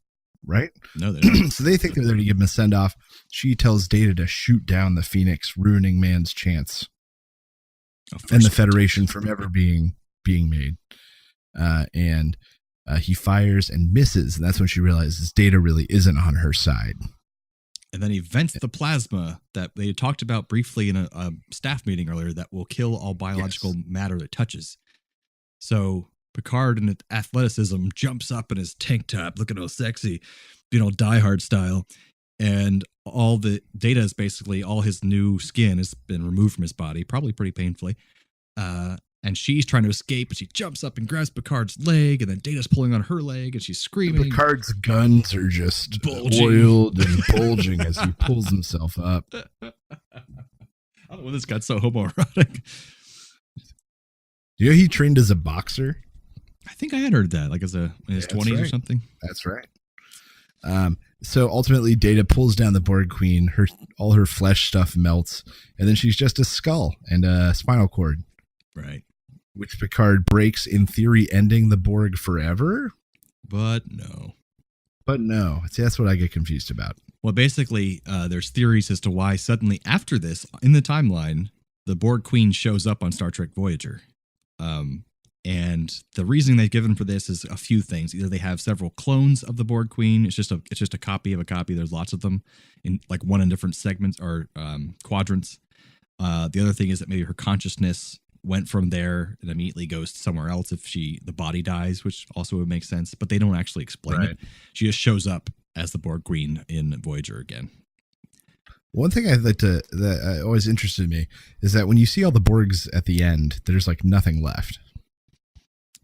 Right? No, they don't. So they think they're there to give him a send-off. She tells Data to shoot down the Phoenix, ruining man's chance and the Federation from ever being made. And he fires and misses, and that's when she realizes Data really isn't on her side. And then he vents the plasma that they talked about briefly in a staff meeting earlier that will kill all biological matter that touches. So Picard, in athleticism, jumps up in his tank top, looking all sexy, Die Hard style. And all the Data is basically, all his new skin has been removed from his body, probably pretty painfully. And she's trying to escape, and she jumps up and grabs Picard's leg, and then Data's pulling on her leg, and she's screaming. Picard's guns are just bulging. Oiled and bulging as he pulls himself up. I don't know when this got so homoerotic. You know, he trained as a boxer. I think I had heard that, in his 20s or something. That's right. So ultimately, Data pulls down the Borg Queen. All her flesh stuff melts, and then she's just a skull and a spinal cord. Right. Which Picard breaks, in theory, ending the Borg forever. But no. See, that's what I get confused about. Well, basically, there's theories as to why suddenly after this, in the timeline, the Borg Queen shows up on Star Trek Voyager. And the reason they've given for this is a few things. Either they have several clones of the Borg Queen. It's just a copy of a copy. There's lots of them in one in different segments or quadrants. The other thing is that maybe her consciousness went from there and immediately goes somewhere else if the body dies, which also would make sense. But they don't actually explain it. She just shows up as the Borg Queen in Voyager again. One thing that always interested me is that when you see all the Borgs at the end, there's nothing left.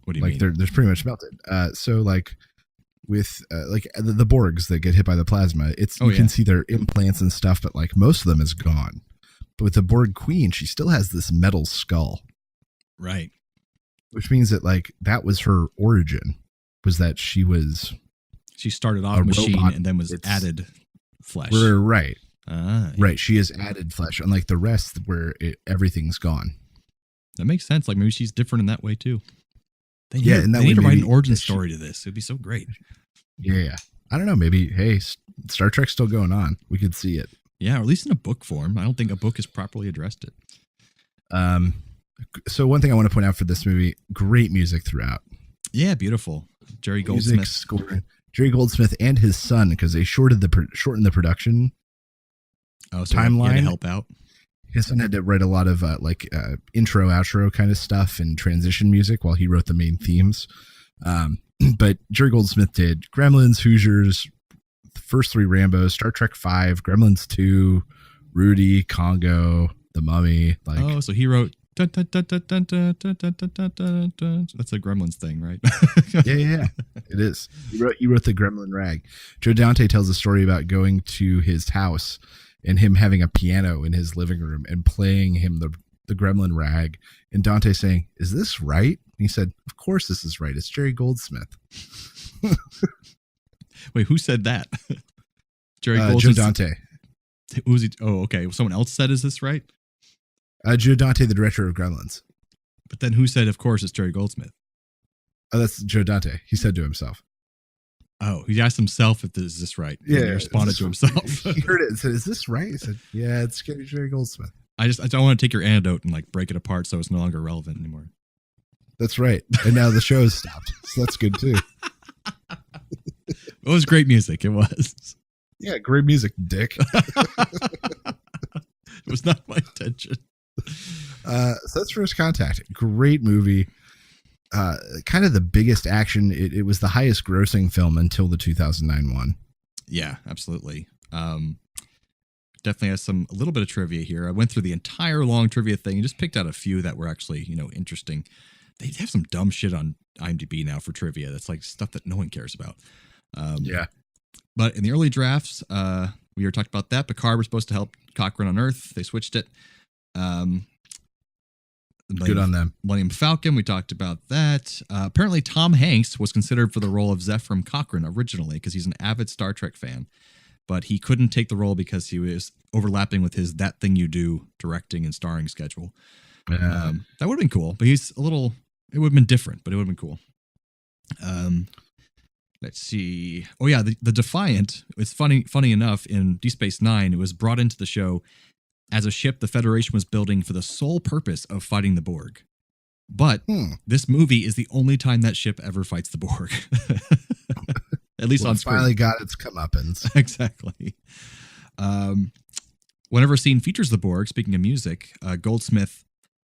What do you mean? There's pretty much melted. So with the Borgs that get hit by the plasma, you can see their implants and stuff, but most of them is gone. But with the Borg Queen, she still has this metal skull. Right. Which means that that was her origin, was that she started off a machine robot, and then was added flesh. Right. Yeah. Right. She is added flesh, unlike the rest where everything's gone. That makes sense. Maybe she's different in that way too. They need to write an origin story to this. It'd be so great. Yeah. I don't know. Maybe, hey, Star Trek's still going on. We could see it. Yeah, or at least in a book form. I don't think a book has properly addressed it. So one thing I want to point out for this movie, great music throughout. Yeah, beautiful. Jerry Goldsmith. Jerry Goldsmith and his son, because they shortened the production timeline to help out. His son had to write a lot of intro, outro kind of stuff and transition music while he wrote the main themes. But Jerry Goldsmith did Gremlins, Hoosiers, the first 3 Rambos, Star Trek 5, Gremlins 2, Rudy, Congo, The Mummy. So he wrote Dun, dun, dun, dun, dun, dun, dun, dun, dun, dun, dun, dun. That's a Gremlins thing, right? Yeah. It is. He wrote the Gremlin Rag. Joe Dante tells a story about going to his house and him having a piano in his living room and playing him the Gremlin Rag, and Dante saying, "Is this right?" And he said, "Of course this is right. It's Jerry Goldsmith." Wait, who said that? Jerry Joe Goldsmith. Dante. Who was he? Oh, okay. Someone else said, "Is this right?" Joe Dante, the director of Gremlins. But then who said, "Of course, it's Jerry Goldsmith"? Oh, that's Joe Dante. He said to himself. Oh, he asked himself if is this right? Yeah, and he responded to himself. He heard it and said, "Is this right?" He said, "Yeah, it's Jerry Goldsmith." I don't want to take your antidote and like break it apart so it's no longer relevant anymore. That's right. And now the show's stopped, so that's good too. It was great music. It was. Yeah, great music, Dick. It was not my intention. So that's First Contact. Great movie. Kind of the biggest action. It was the highest grossing film until the 2009 one. Yeah, absolutely. Definitely has a little bit of trivia here. I went through the entire long trivia thing and just picked out a few that were actually, interesting. They have some dumb shit on IMDb now for trivia. That's like stuff that no one cares about. Yeah. But in the early drafts, we were talking about that. Picard was supposed to help Cochrane on Earth. They switched it. Good on them. Millennium Falcon, we talked about that. Apparently, Tom Hanks was considered for the role of Zefram Cochrane originally because he's an avid Star Trek fan. But he couldn't take the role because he was overlapping with his That Thing You Do directing and starring schedule. That would have been cool. But it would have been different, but it would have been cool. Let's see. Oh, yeah, the Defiant. It's funny enough, in Deep Space Nine, it was brought into the show as a ship the Federation was building for the sole purpose of fighting the Borg. But this movie is the only time that ship ever fights the Borg. At least on screen. Finally got its comeuppance. Exactly. Whenever a scene features the Borg, speaking of music, Goldsmith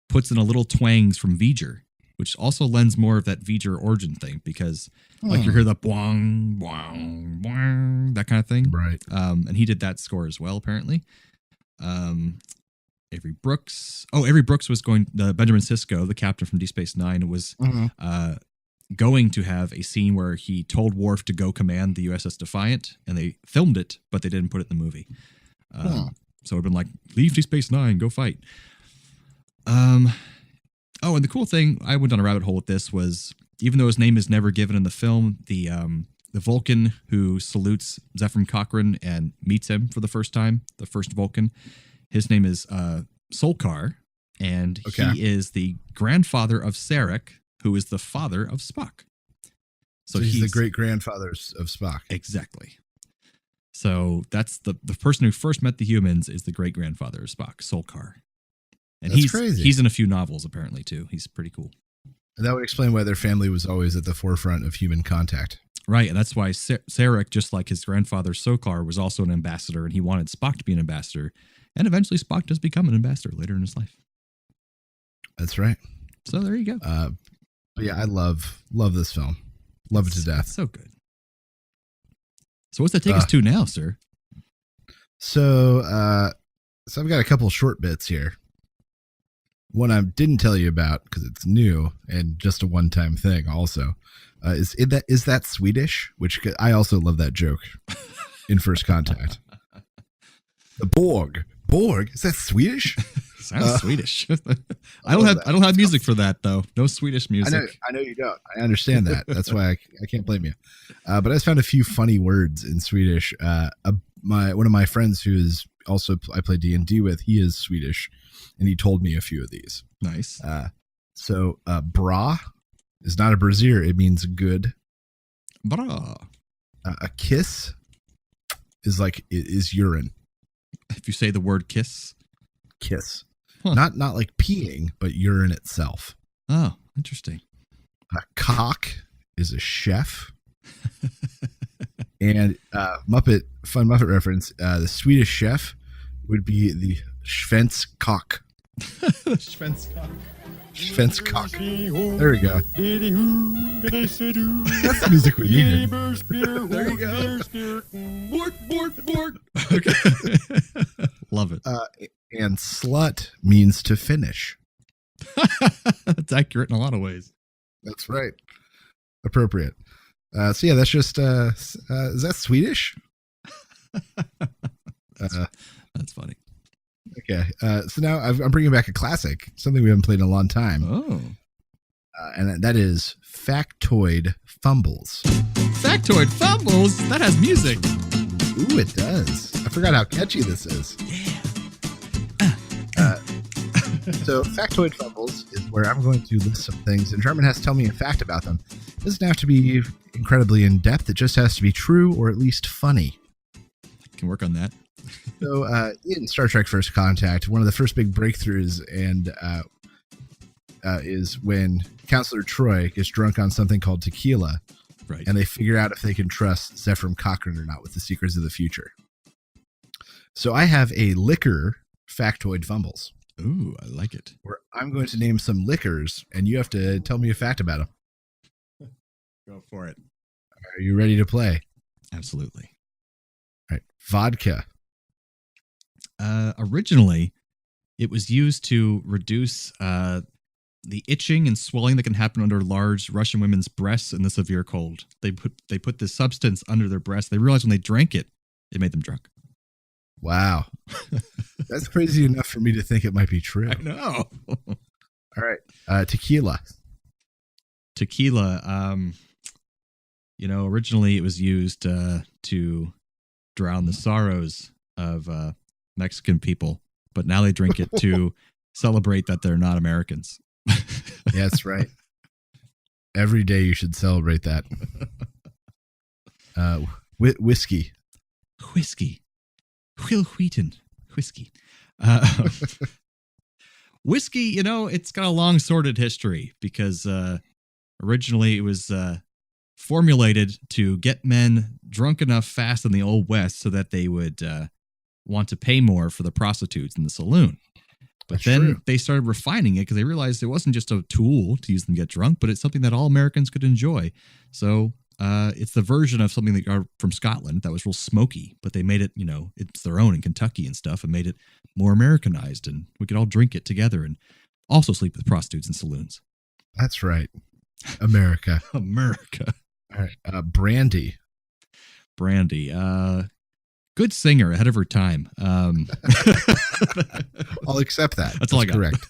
puts in a little twangs from V'ger, which also lends more of that V'ger origin thing because like you hear the boing, boing, boing, that kind of thing. Right. And he did that score as well, apparently. Avery Brooks. Oh, Avery Brooks was Benjamin Sisko, the captain from Deep Space Nine, was going to have a scene where he told Worf to go command the USS Defiant, and they filmed it, but they didn't put it in the movie. So it would have been like, leave Deep Space Nine, go fight. And the cool thing, I went down a rabbit hole with this, was even though his name is never given in the film, the Vulcan who salutes Zefram Cochrane and meets him for the first time, the first Vulcan, his name is Solkar, and he is the grandfather of Sarek, who is the father of Spock. So he's the great grandfather of Spock. Exactly. So that's the person who first met the humans is the great grandfather of Spock, Solkar. And that's crazy. He's in a few novels apparently too. He's pretty cool. And that would explain why their family was always at the forefront of human contact. Right, and that's why Sarek, just like his grandfather Solkar, was also an ambassador, and he wanted Spock to be an ambassador. And eventually Spock does become an ambassador later in his life. That's right. So there you go. But yeah, I love this film. Love it to death. So good. So what's that take us to now, sir? So I've got a couple short bits here. One I didn't tell you about because it's new and just a one-time thing also. Is that Swedish? Which I also love that joke in First Contact. The Borg, is that Swedish? Sounds Swedish. I don't have music for that though. No Swedish music. I know you don't. I understand that. That's why I can't blame you. But I just found a few funny words in Swedish. One of my friends who is also I play D&D with, he is Swedish, and he told me a few of these. Nice. So bra is not a brassiere. It means good. Bra. A kiss is urine. If you say the word kiss. Huh. Not like peeing, but urine itself. Oh, interesting. A cock is a chef. And fun Muppet reference, the Swedish chef would be the Svenskok. Svenskok. There we go. That's the music we needed. There you go. Bork. Okay. Love it. And slut means to finish. That's accurate in a lot of ways. That's right. Appropriate. So yeah, that's just is that Swedish? That's funny. Okay. So now I'm bringing back a classic, something we haven't played in a long time. Oh. And that is Factoid Fumbles. Factoid Fumbles? That has music. Ooh, it does. I forgot how catchy this is. Yeah. So Factoid Fumbles is where I'm going to list some things, and Jarman has to tell me a fact about them. It doesn't have to be incredibly in-depth. It just has to be true or at least funny. I can work on that. So in Star Trek First Contact, one of the first big breakthroughs is when Counselor Troy gets drunk on something called tequila, right? And they figure out if they can trust Zephram Cochrane or not with the secrets of the future. So I have a liquor Factoid Fumbles. Ooh, I like it. Where I'm going to name some liquors, and you have to tell me a fact about them. Go for it. Are you ready to play? Absolutely. All right. Vodka. Originally, it was used to reduce the itching and swelling that can happen under large Russian women's breasts in the severe cold. They put this substance under their breasts. They realized when they drank it, it made them drunk. Wow. That's crazy enough for me to think it might be true. I know. All right. Tequila. Tequila, originally it was used to drown the sorrows of Mexican people, but now they drink it to celebrate that they're not Americans. Yeah, that's right. Every day you should celebrate that. Whiskey. Will Wheaton. Whiskey. Whiskey, it's got a long sordid history because originally it was formulated to get men drunk enough fast in the Old West so that they would want to pay more for the prostitutes in the saloon. But then they started refining it because they realized it wasn't just a tool to use them to get drunk, but it's something that all Americans could enjoy. So it's the version of something that got from Scotland that was real smoky, but they made it, it's their own in Kentucky and stuff, and made it more Americanized, and we could all drink it together and also sleep with prostitutes in saloons. That's right. America. America. All right. Brandy. Good singer, ahead of her time. I'll accept that. That's all I got. Correct.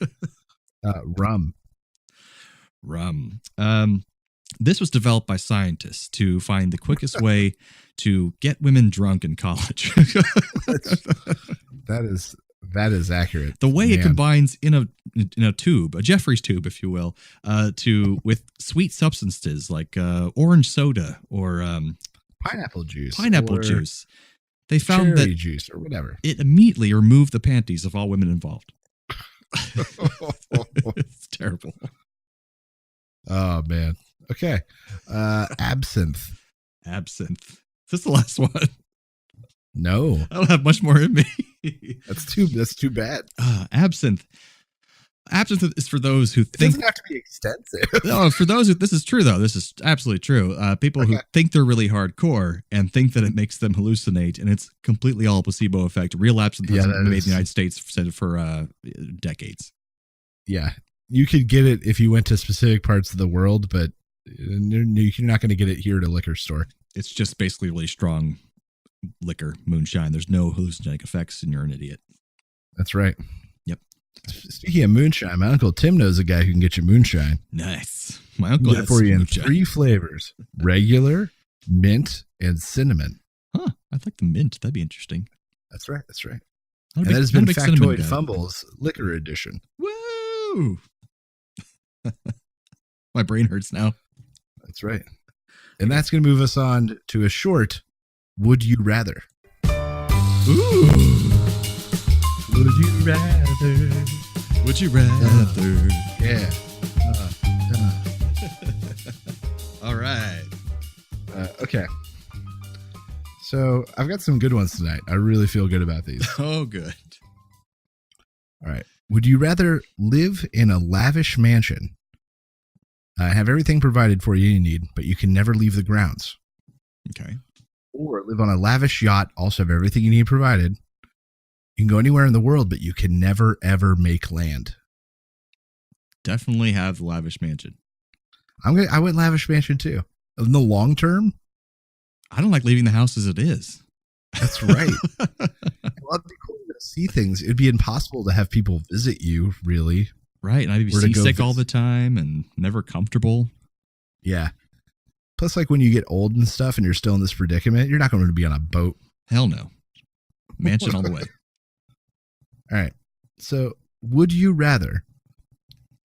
Rum. This was developed by scientists to find the quickest way to get women drunk in college. That is accurate. The way it combines in a tube, a Jeffrey's tube, if you will, with sweet substances like orange soda or pineapple juice. They found that juice or whatever. It immediately removed the panties of all women involved. It's terrible. Oh man. Okay. Absinthe. Is this the last one? No. I don't have much more in me. That's too bad. Absinthe. Absinthe is for those who think... It doesn't have to be extensive. No, for those who... This is true, though. This is absolutely true. People who think they're really hardcore and think that it makes them hallucinate, and it's completely all a placebo effect. Real absinthe has been made in the United States for decades. Yeah. You could get it if you went to specific parts of the world, but you're not going to get it here at a liquor store. It's just basically really strong liquor, moonshine. There's no hallucinogenic effects, and you're an idiot. That's right. Yep. Speaking of moonshine, my Uncle Tim knows a guy who can get you moonshine. Nice. My uncle has for you in moonshine. 3 flavors: regular, mint, and cinnamon. Huh. I'd like the mint. That'd be interesting. That's right. And that has been Factoid Fumbles Liquor Edition. Woo! My brain hurts now. That's right. And that's going to move us on to a short Would You Rather. Ooh. Would you rather? Would you rather? Yeah. All right. Okay. So I've got some good ones tonight. I really feel good about these. Oh, good. All right. Would you rather live in a lavish mansion, have everything provided for you need, but you can never leave the grounds? Okay. Or live on a lavish yacht, also have everything you need provided. You can go anywhere in the world, but you can never, ever make land. definitely have the lavish mansion. I went lavish mansion too. In the long term, I don't like leaving the house as it is. that's right. Well, it'd be cool to see things. It'd be impossible to have people visit you, really. Right, and I'd be Or to go seasick all visit. the time and never comfortable. Yeah. Plus, like when you get old and stuff and you're still in this predicament, you're not going to be on a boat. Hell no. Mansion all the way. All right. So, would you rather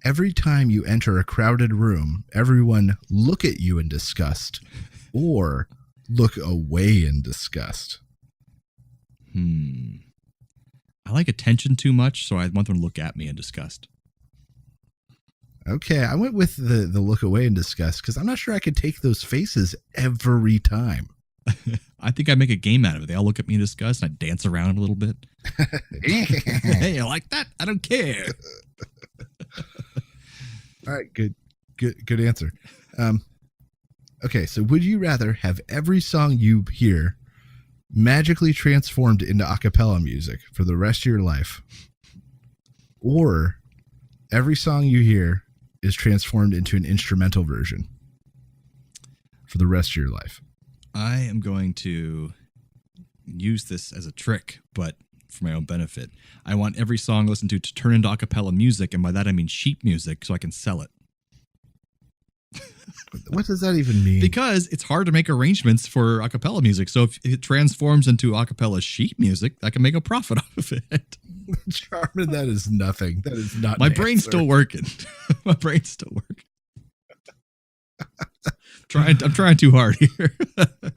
every time you enter a crowded room, everyone look at you in disgust or look away in disgust? I like attention too much, so I want them to look at me in disgust. Okay, I went with the look away in disgust because I'm not sure I could take those faces every time. I think I make a game out of it. They all look at me in disgust, and I dance around a little bit. Hey, I like that. I don't care. All right, good answer. Okay, so would you rather have every song you hear magically transformed into a cappella music for the rest of your life, or every song you hear is transformed into an instrumental version for the rest of your life? I am going to use this as a trick, but for my own benefit. I want every song listened to turn into a cappella music, and by that I mean sheet music, so I can sell it. What does that even mean? Because it's hard to make arrangements for a cappella music. So if it transforms into a cappella sheet music, I can make a profit off of it. Jarman, that is nothing. That is not My an brain's answer. still working. My brain's still working. I'm trying too hard here.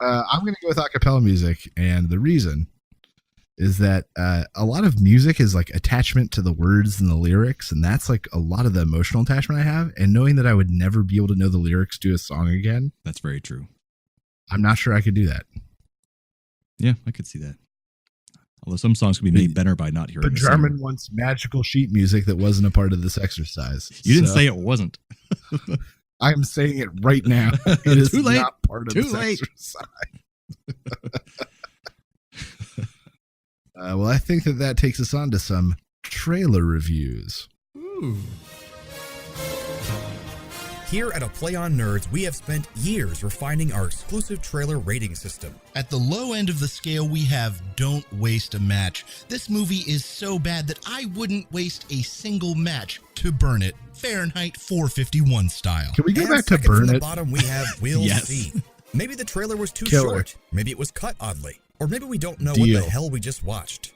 I'm going to go with a cappella music, and the reason is that a lot of music is like attachment to the words and the lyrics, and that's like a lot of the emotional attachment I have. And knowing that I would never be able to know the lyrics to a song again, That's very true. I'm not sure I could do that. Yeah, I could see that. Although some songs could be made better by not hearing But the singer. Jarman wants magical sheet music that wasn't a part of this exercise. You didn't So say it wasn't. I'm saying it right now. It is Too late. not part of Too this late. exercise. Well, I think that takes us on to some trailer reviews. Here at A Play on Nerds, we have spent years refining our exclusive trailer rating system. At the low end of the scale, we have Don't Waste a Match. This movie is so bad that I wouldn't waste a single match to burn it, Fahrenheit 451 style. Can we go And back to second from burn the it? bottom, we have We'll Yes. See. Maybe the trailer was too Killer. short. Maybe it was cut oddly. Or maybe we don't know Deal. what the hell we just watched.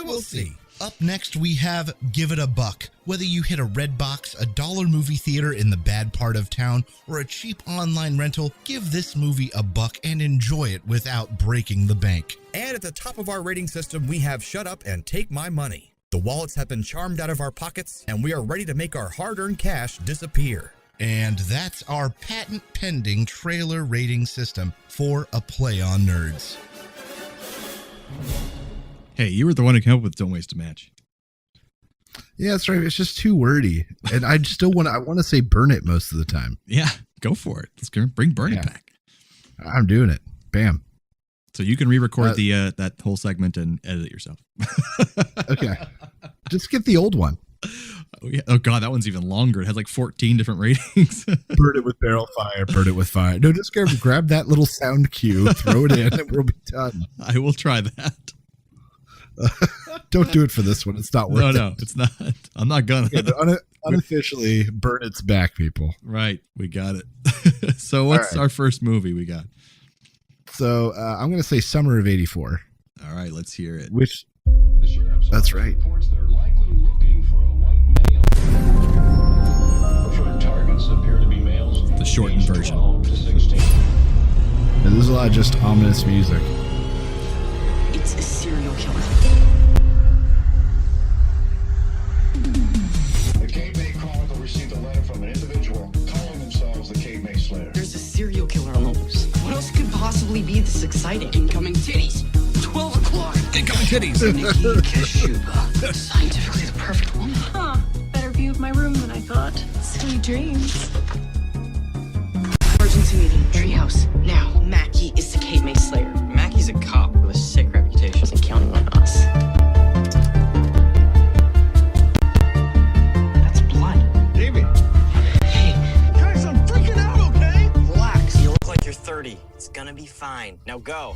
We'll see. Up next, we have Give It a Buck. Whether you hit a red box, a dollar movie theater in the bad part of town, or a cheap online rental, give this movie a buck and enjoy it without breaking the bank. And at the top of our rating system, we have Shut Up and Take My Money. The wallets have been charmed out of our pockets, and we are ready to make our hard-earned cash disappear. And that's our patent-pending trailer rating system for A Play on Nerds. Hey, you were the one who came up with Don't Waste a Match. Yeah, that's right. It's just too wordy, and I want to say burn it most of the time. Yeah, go for it. Let's bring Burn Yeah. It back. I'm doing it. Bam. So you can re-record that whole segment and edit it yourself. Okay. Just get the old one. Oh, yeah. Oh God, that one's even longer. It has like 14 different ratings. Burn it with barrel fire. Burn it with fire. No, just grab that little sound cue, throw it in, and we'll be done. I will try that. Don't do it for this one. It's not worth it. No, it's not. I'm not gonna. Okay, but unofficially, burn its back, people. Right, we got it. So what's right. our first movie we got? So I'm going to say summer of '84. All right, let's hear it. Which, that's right. Reports they're likely looking for a white male. Preferred targets appear to be males. The shortened aged version. 12 to 16. And there's a lot of just ominous music. It's a serial killer. The Cape May Chronicle received a letter from an individual calling themselves the Cape May Slayer. There's a serial killer on the loose. What else could possibly be this exciting? Incoming titties. 12 o'clock. Incoming titties. Nikki Kashuba. Scientifically the perfect woman. Huh. Better view of my room than I thought. Sweet dreams. Emergency meeting. Treehouse. Now, Mackie is the Cape May Slayer. Mackie's a cop with a sick reputation. Wasn't counting on us. That's blood. fine. Now go.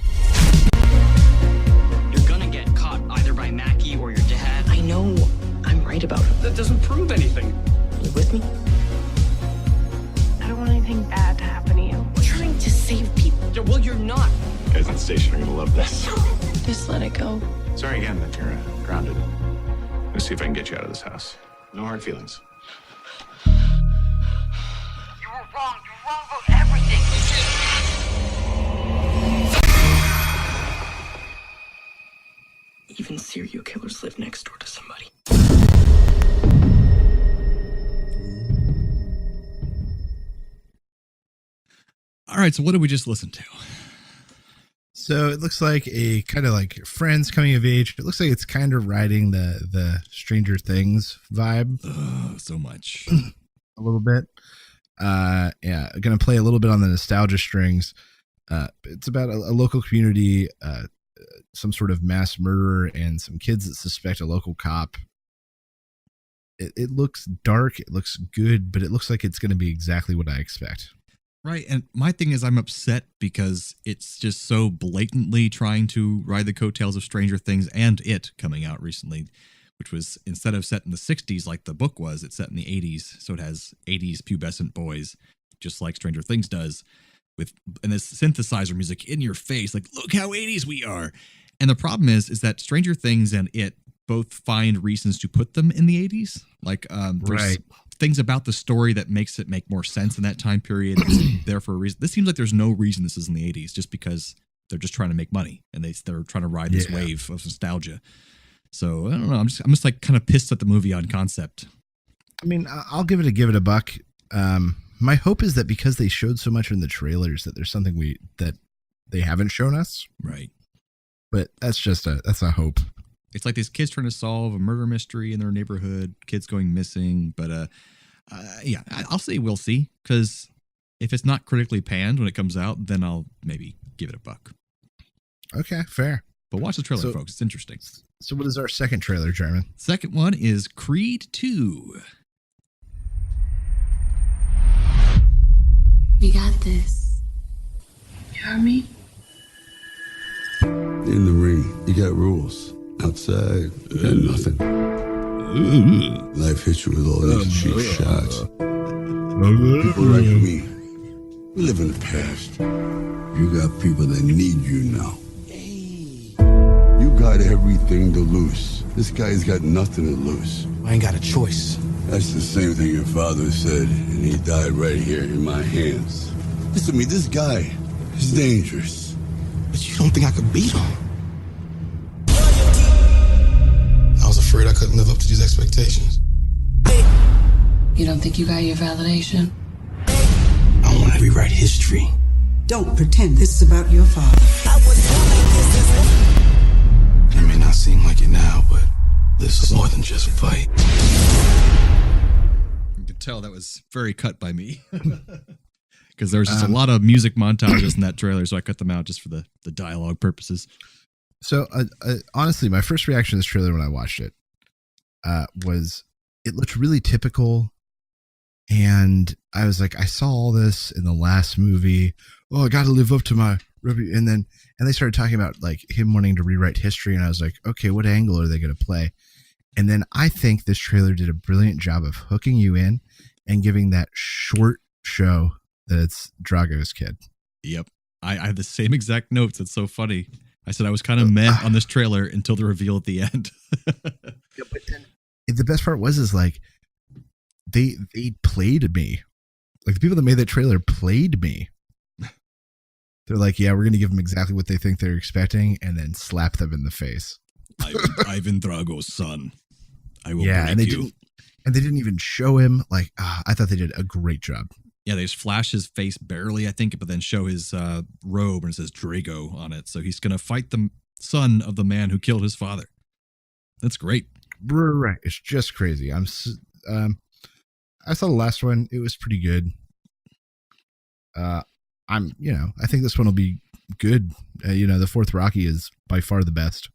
You're gonna get caught either by Mackie or your dad. I know. I'm right about it. That doesn't prove anything. You with me? I don't want anything bad to happen to you. We're trying to save people. Yeah, well, you're not. Guys at the station are gonna love this. Just let it go. Sorry again that you're grounded. Let's see if I can get you out of this house. No hard feelings. You were wrong. You're wrong about everything. Even serial killers live next door to somebody. All right, so what did we just listen to? So it looks like a kind of like Friends coming of age. It looks like it's kind of riding the Stranger Things vibe. So much. A little bit. Yeah, going to play a little bit on the nostalgia strings. It's about a local community, some sort of mass murderer, and some kids that suspect a local cop. It looks dark. It looks good, but it looks like it's going to be exactly what I expect. Right. And my thing is I'm upset because it's just so blatantly trying to ride the coattails of Stranger Things and It coming out recently, which was instead of set in the 60s like the book was, it's set in the 80s. So it has 80s pubescent boys, just like Stranger Things does, and this synthesizer music in your face, like, look how 80s we are. And the problem is that Stranger Things and It both find reasons to put them in the 80s. Like there's things about the story that makes it make more sense in that time period. It's there for a reason. This seems like there's no reason this is in the 80s, just because they're just trying to make money and they're trying to ride this wave of nostalgia. So I don't know. I'm just like kind of pissed at the movie on concept. I mean, I'll give it a buck. My hope is that because they showed so much in the trailers that there's something that they haven't shown us. Right. But that's a hope. It's like these kids trying to solve a murder mystery in their neighborhood, kids going missing. But yeah, I'll say we'll see, because if it's not critically panned when it comes out, then I'll maybe give it a buck. Okay, fair. But watch the trailer, folks. It's interesting. So what is our second trailer, Jarman? Second one is Creed 2. We got this. You heard me? In the ring, you got rules. Outside, nothing. Life hits you with all these cheap shots. People like me, we live in the past. You got people that need you now. You got everything to lose. This guy's got nothing to lose. I ain't got a choice. That's the same thing your father said, and he died right here in my hands. Listen to me, this guy is dangerous. But you don't think I could beat him? I was afraid I couldn't live up to these expectations. You don't think you got your validation? I want to rewrite history. Don't pretend this is about your father. It may not seem like it now, but this is more than just a fight. You can tell that was very cut by me. Because there's just a lot of music montages in that trailer, so I cut them out just for the dialogue purposes. So honestly, my first reaction to this trailer when I watched it was it looked really typical. And I was like, I saw all this in the last movie. Oh, I got to live up to my and they started talking about like him wanting to rewrite history, and I was like, okay, what angle are they going to play? And then I think this trailer did a brilliant job of hooking you in and giving that short show that it's Drago's kid. Yep. I have the same exact notes. It's so funny. I said I was kind of meh on this trailer until the reveal at the end. Yeah, but then the best part was like they played me. Like the people that made that trailer played me. They're like, yeah, we're going to give them exactly what they think they're expecting and then slap them in the face. Ivan Drago's son. I will break you. They didn't even show him. Like, I thought they did a great job. Yeah, they just flash his face barely, I think, but then show his robe and it says Drago on it. So he's going to fight the son of the man who killed his father. That's great. Right. It's just crazy. I saw the last one. It was pretty good. I think this one will be good. The fourth Rocky is by far the best.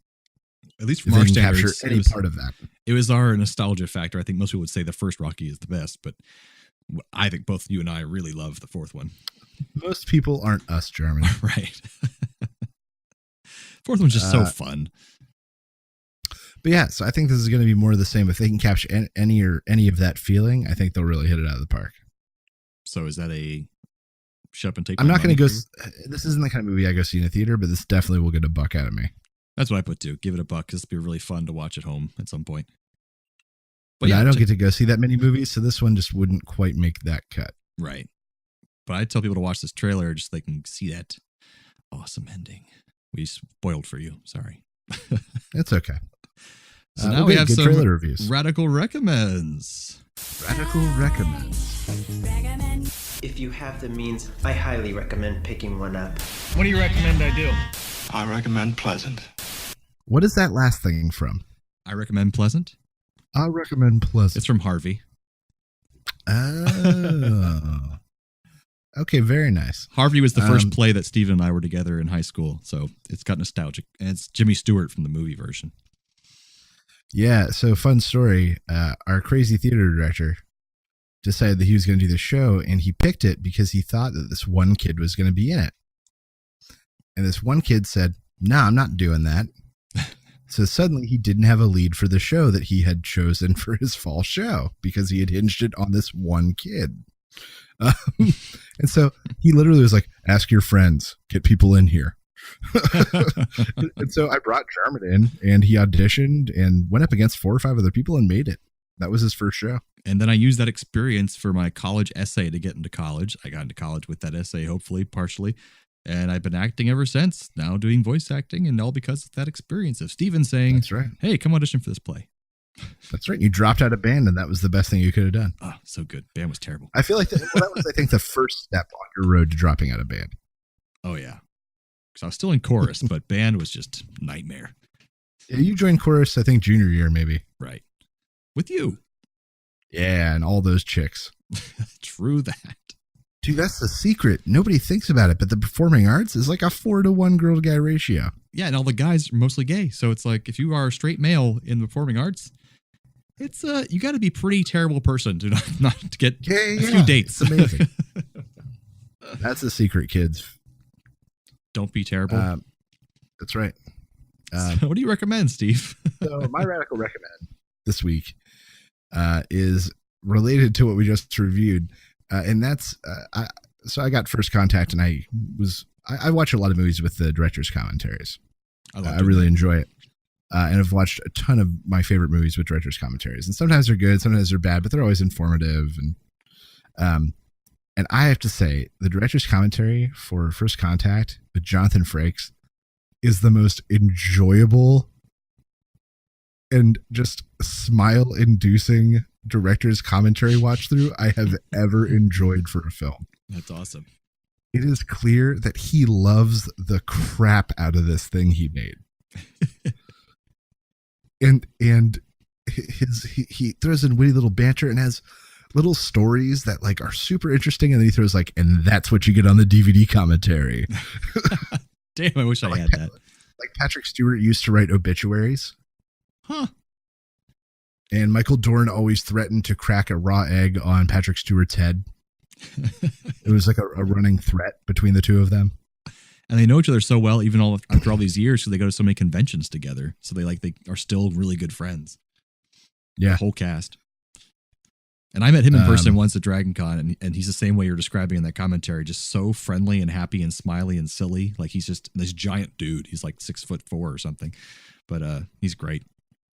At least from our standards, capture any part of that. It was our nostalgia factor. I think most people would say the first Rocky is the best, but I think both you and I really love the fourth one. Most people aren't us, Jarman. Right. Fourth one's just so fun. But yeah, so I think this is going to be more of the same. If they can capture any of that feeling, I think they'll really hit it out of the park. So is that a shut up and take? I'm not going to go. This isn't the kind of movie I go see in a theater, but this definitely will get a buck out of me. That's what I put too. Give it a buck because it'll be really fun to watch at home at some point. But yeah, I don't get to go see that many movies, so this one just wouldn't quite make that cut. Right. But I tell people to watch this trailer just so they can see that awesome ending. We spoiled for you. Sorry. It's okay. So now we have some trailer reviews. Radical recommends. Radical recommends. If you have the means, I highly recommend picking one up. What do you recommend I do? I recommend Pleasant. What is that last thing from? I recommend Pleasant. I recommend Pleasant. It's from Harvey. Oh. Okay, very nice. Harvey was the first play that Steven and I were together in high school, so it's got nostalgic. And it's Jimmy Stewart from the movie version. Yeah, so fun story. Our crazy theater director decided that he was going to do the show, and he picked it because he thought that this one kid was going to be in it. And this one kid said, "No, I'm not doing that." So suddenly he didn't have a lead for the show that he had chosen for his fall show because he had hinged it on this one kid. And so he literally was like, "Ask your friends, get people in here." And so I brought Jarman in, and he auditioned and went up against 4 or 5 other people and made it. That was his first show. And then I used that experience for my college essay to get into college. I got into college with that essay, hopefully, partially. And I've been acting ever since, now doing voice acting, and all because of that experience of Steven saying, "That's right. Hey, come audition for this play." That's right. You dropped out of band, and that was the best thing you could have done. Oh, so good. Band was terrible. I feel like that was, I think, the first step on your road to dropping out of band. Oh, yeah. Because I was still in chorus, but band was just nightmare. Yeah, you joined chorus, I think, junior year, maybe. Right. With you. Yeah, and all those chicks. True that. Dude, that's the secret. Nobody thinks about it, but the performing arts is like a 4-to-1 girl to guy ratio. Yeah, and all the guys are mostly gay. So it's like if you are a straight male in the performing arts, it's you got to be a pretty terrible person to not to get a few dates. It's amazing. That's the secret, kids. Don't be terrible. That's right. So what do you recommend, Steve? So my radical recommend this week is related to what we just reviewed. And that's I got First Contact, and I watch a lot of movies with the director's commentaries. I really enjoy it, and I've watched a ton of my favorite movies with director's commentaries. And sometimes they're good, sometimes they're bad, but they're always informative. And I have to say, the director's commentary for First Contact with Jonathan Frakes is the most enjoyable and just smile-inducing director's commentary watch through I have ever enjoyed for a film. That's awesome. It is clear that he loves the crap out of this thing he made. and he throws in witty little banter and has little stories that like are super interesting, and then he throws like, and that's what you get on the DVD commentary. Damn, I wish I had that. Like Patrick Stewart used to write obituaries. Huh. And Michael Dorn always threatened to crack a raw egg on Patrick Stewart's head. It was like a running threat between the two of them. And they know each other so well, even after all these years, because they go to so many conventions together. So they are still really good friends. Yeah. The whole cast. And I met him in person once at Dragon Con, and he's the same way you're describing in that commentary, just so friendly and happy and smiley and silly. Like he's just this giant dude. He's like 6'4" or something, but he's great.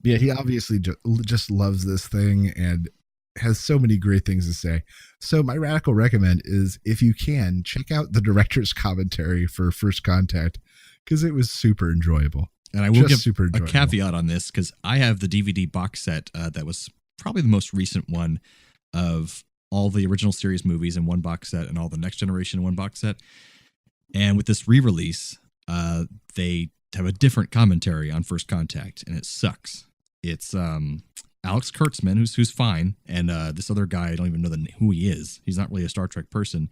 Yeah, he obviously just loves this thing and has so many great things to say. So my radical recommend is, if you can, check out the director's commentary for First Contact, because it was super enjoyable. And I will give a caveat on this, because I have the DVD box set that was probably the most recent one of all the original series movies in one box set and all the Next Generation in one box set. And with this re-release, they have a different commentary on First Contact, and it sucks. It's Alex Kurtzman, who's fine, and this other guy, I don't even know who he is. He's not really a Star Trek person.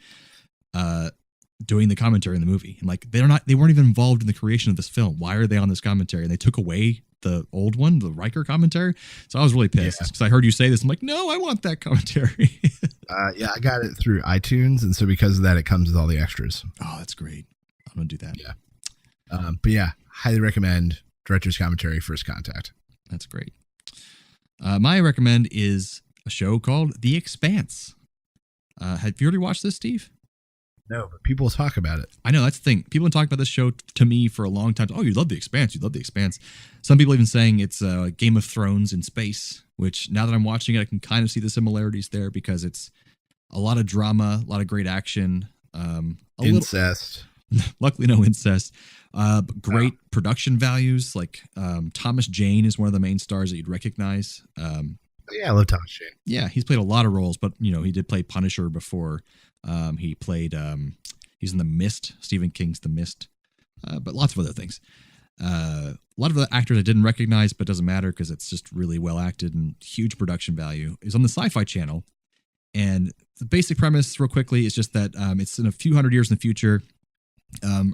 Doing the commentary in the movie, and like they weren't even involved in the creation of this film. Why are they on this commentary? And they took away the old one, the Riker commentary. So I was really pissed because I heard you say this. I'm like, no, I want that commentary. Yeah, I got it through iTunes, and so because of that, it comes with all the extras. Oh, that's great. I'm gonna do that. Yeah. But yeah, highly recommend Director's Commentary First Contact. That's great. My recommend is a show called The Expanse. Have you already watched this, Steve? No, but people talk about it. I know, that's the thing. People have been talking about this show to me for a long time. Oh, you love The Expanse. You love The Expanse. Some people even saying it's Game of Thrones in space, which now that I'm watching it, I can kind of see the similarities there because it's a lot of drama, a lot of great action. Incest. Luckily, no incest. Great production values. Like Thomas Jane is one of the main stars that you'd recognize. Yeah, I love Thomas Jane. Yeah, he's played a lot of roles, but he did play Punisher before. He played. He's in The Mist, Stephen King's The Mist, but lots of other things. A lot of the actors I didn't recognize, but it doesn't matter because it's just really well acted and huge production value. Is on the Sci-Fi Channel, and the basic premise, real quickly, is just that it's in a few hundred years in the future.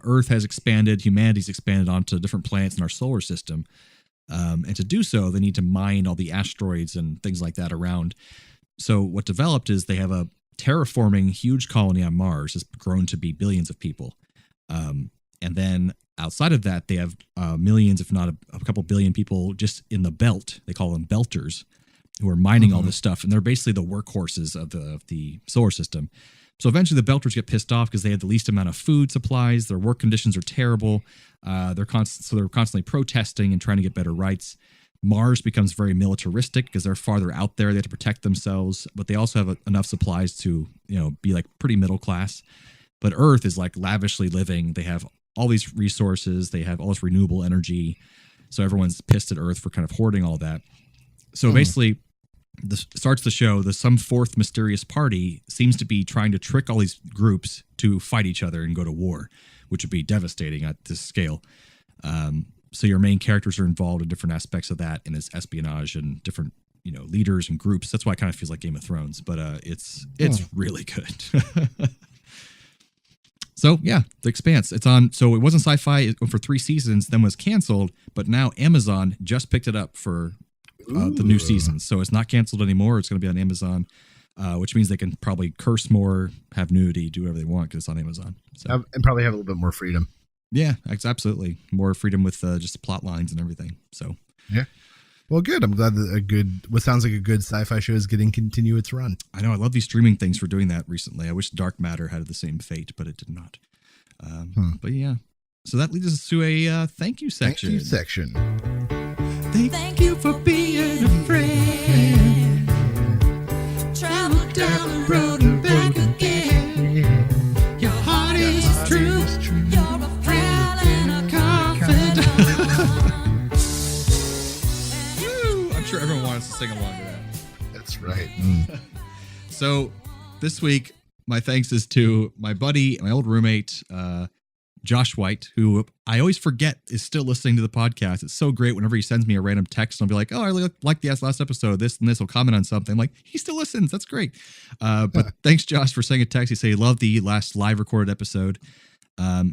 Earth has expanded, humanity's expanded onto different planets in our solar system. And to do so, they need to mine all the asteroids and things like that around. So what developed is they have a terraforming huge colony on Mars has grown to be billions of people. And then outside of that, they have millions, if not a couple billion people just in the belt. They call them belters, who are mining all this stuff. And they're basically the workhorses of the solar system. So eventually the belters get pissed off because they had the least amount of food supplies. Their work conditions are terrible. They're constantly protesting and trying to get better rights. Mars becomes very militaristic because they're farther out there. They have to protect themselves, but they also have enough supplies to, be like pretty middle class. But Earth is like lavishly living. They have all these resources. They have all this renewable energy. So everyone's pissed at Earth for kind of hoarding all that. So basically, starts the show, some fourth mysterious party seems to be trying to trick all these groups to fight each other and go to war, which would be devastating at this scale. So your main characters are involved in different aspects of that, and it's espionage and different, leaders and groups. That's why it kind of feels like Game of Thrones, but it's really good. So yeah, The Expanse. It's on. So it wasn't Sci-Fi for 3 seasons, then was canceled, but now Amazon just picked it up for the new season. So it's not canceled anymore. It's going to be on Amazon, which means they can probably curse more, have nudity, do whatever they want because it's on Amazon. So. And probably have a little bit more freedom. Yeah, absolutely. More freedom with just the plot lines and everything. So yeah. Well, good. I'm glad that what sounds like a good sci-fi show is getting continue its run. I know. I love these streaming things for doing that recently. I wish Dark Matter had the same fate, but it did not. But yeah. So that leads us to a thank you section. Thank you section. Thank you for being a friend. Travel down the road and back again. Your heart is true. You're a friend and a confidant. I'm sure everyone wants to sing along to that. That's right. So this week, my thanks is to my buddy, my old roommate, Josh White, who I always forget is still listening to the podcast. It's so great whenever he sends me a random text. I'll be like, oh, I like the last episode. This and this will comment on something. I'm like, he still listens. That's great. But thanks, Josh, for sending a text. He said he loved the last live recorded episode.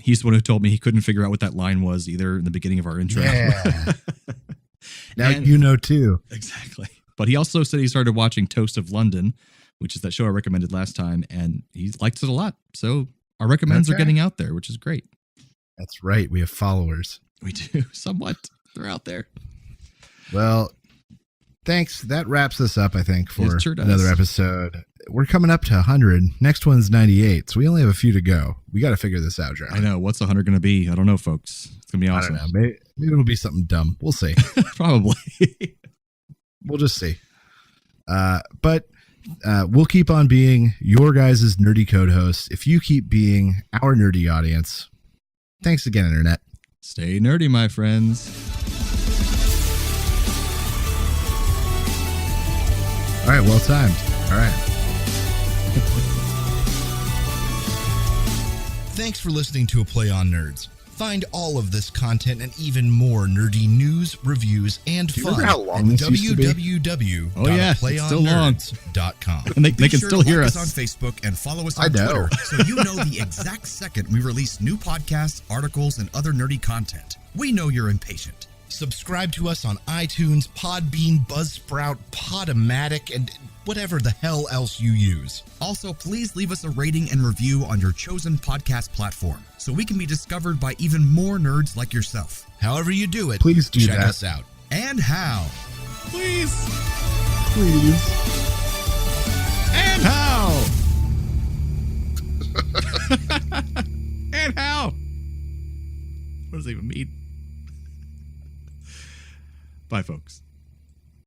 He's the one who told me he couldn't figure out what that line was either in the beginning of our intro. Yeah. Now you know too. Exactly. But he also said he started watching Toast of London, which is that show I recommended last time, and he likes it a lot. So our recommends are getting out there, which is great. That's right. We have followers. We do, somewhat. They're out there. Well, thanks. That wraps us up, I think, for sure does. Another episode. We're coming up to 100. Next one's 98, so we only have a few to go. We got to figure this out, Jarman. I know. What's 100 going to be? I don't know, folks. It's going to be awesome. I don't know. Maybe it'll be something dumb. We'll see. Probably. We'll just see. But we'll keep on being your guys' nerdy code hosts. If you keep being our nerdy audience, thanks again, Internet. Stay nerdy, my friends. All right, well timed. All right. Thanks for listening to A Play on Nerds. Find all of this content and even more nerdy news, reviews, and Do you fun remember how long at this used to be? www.playonnerds.com. And they can still hear us. On Facebook and follow us on Twitter so you know the exact second we release new podcasts, articles, and other nerdy content. We know you're impatient. Subscribe to us on iTunes, Podbean, Buzzsprout, Podomatic, and whatever the hell else you use. Also, please leave us a rating and review on your chosen podcast platform so we can be discovered by even more nerds like yourself. However you do it, please do check that. us out. And how? Please. And how? And how? What does it even mean? Bye, folks.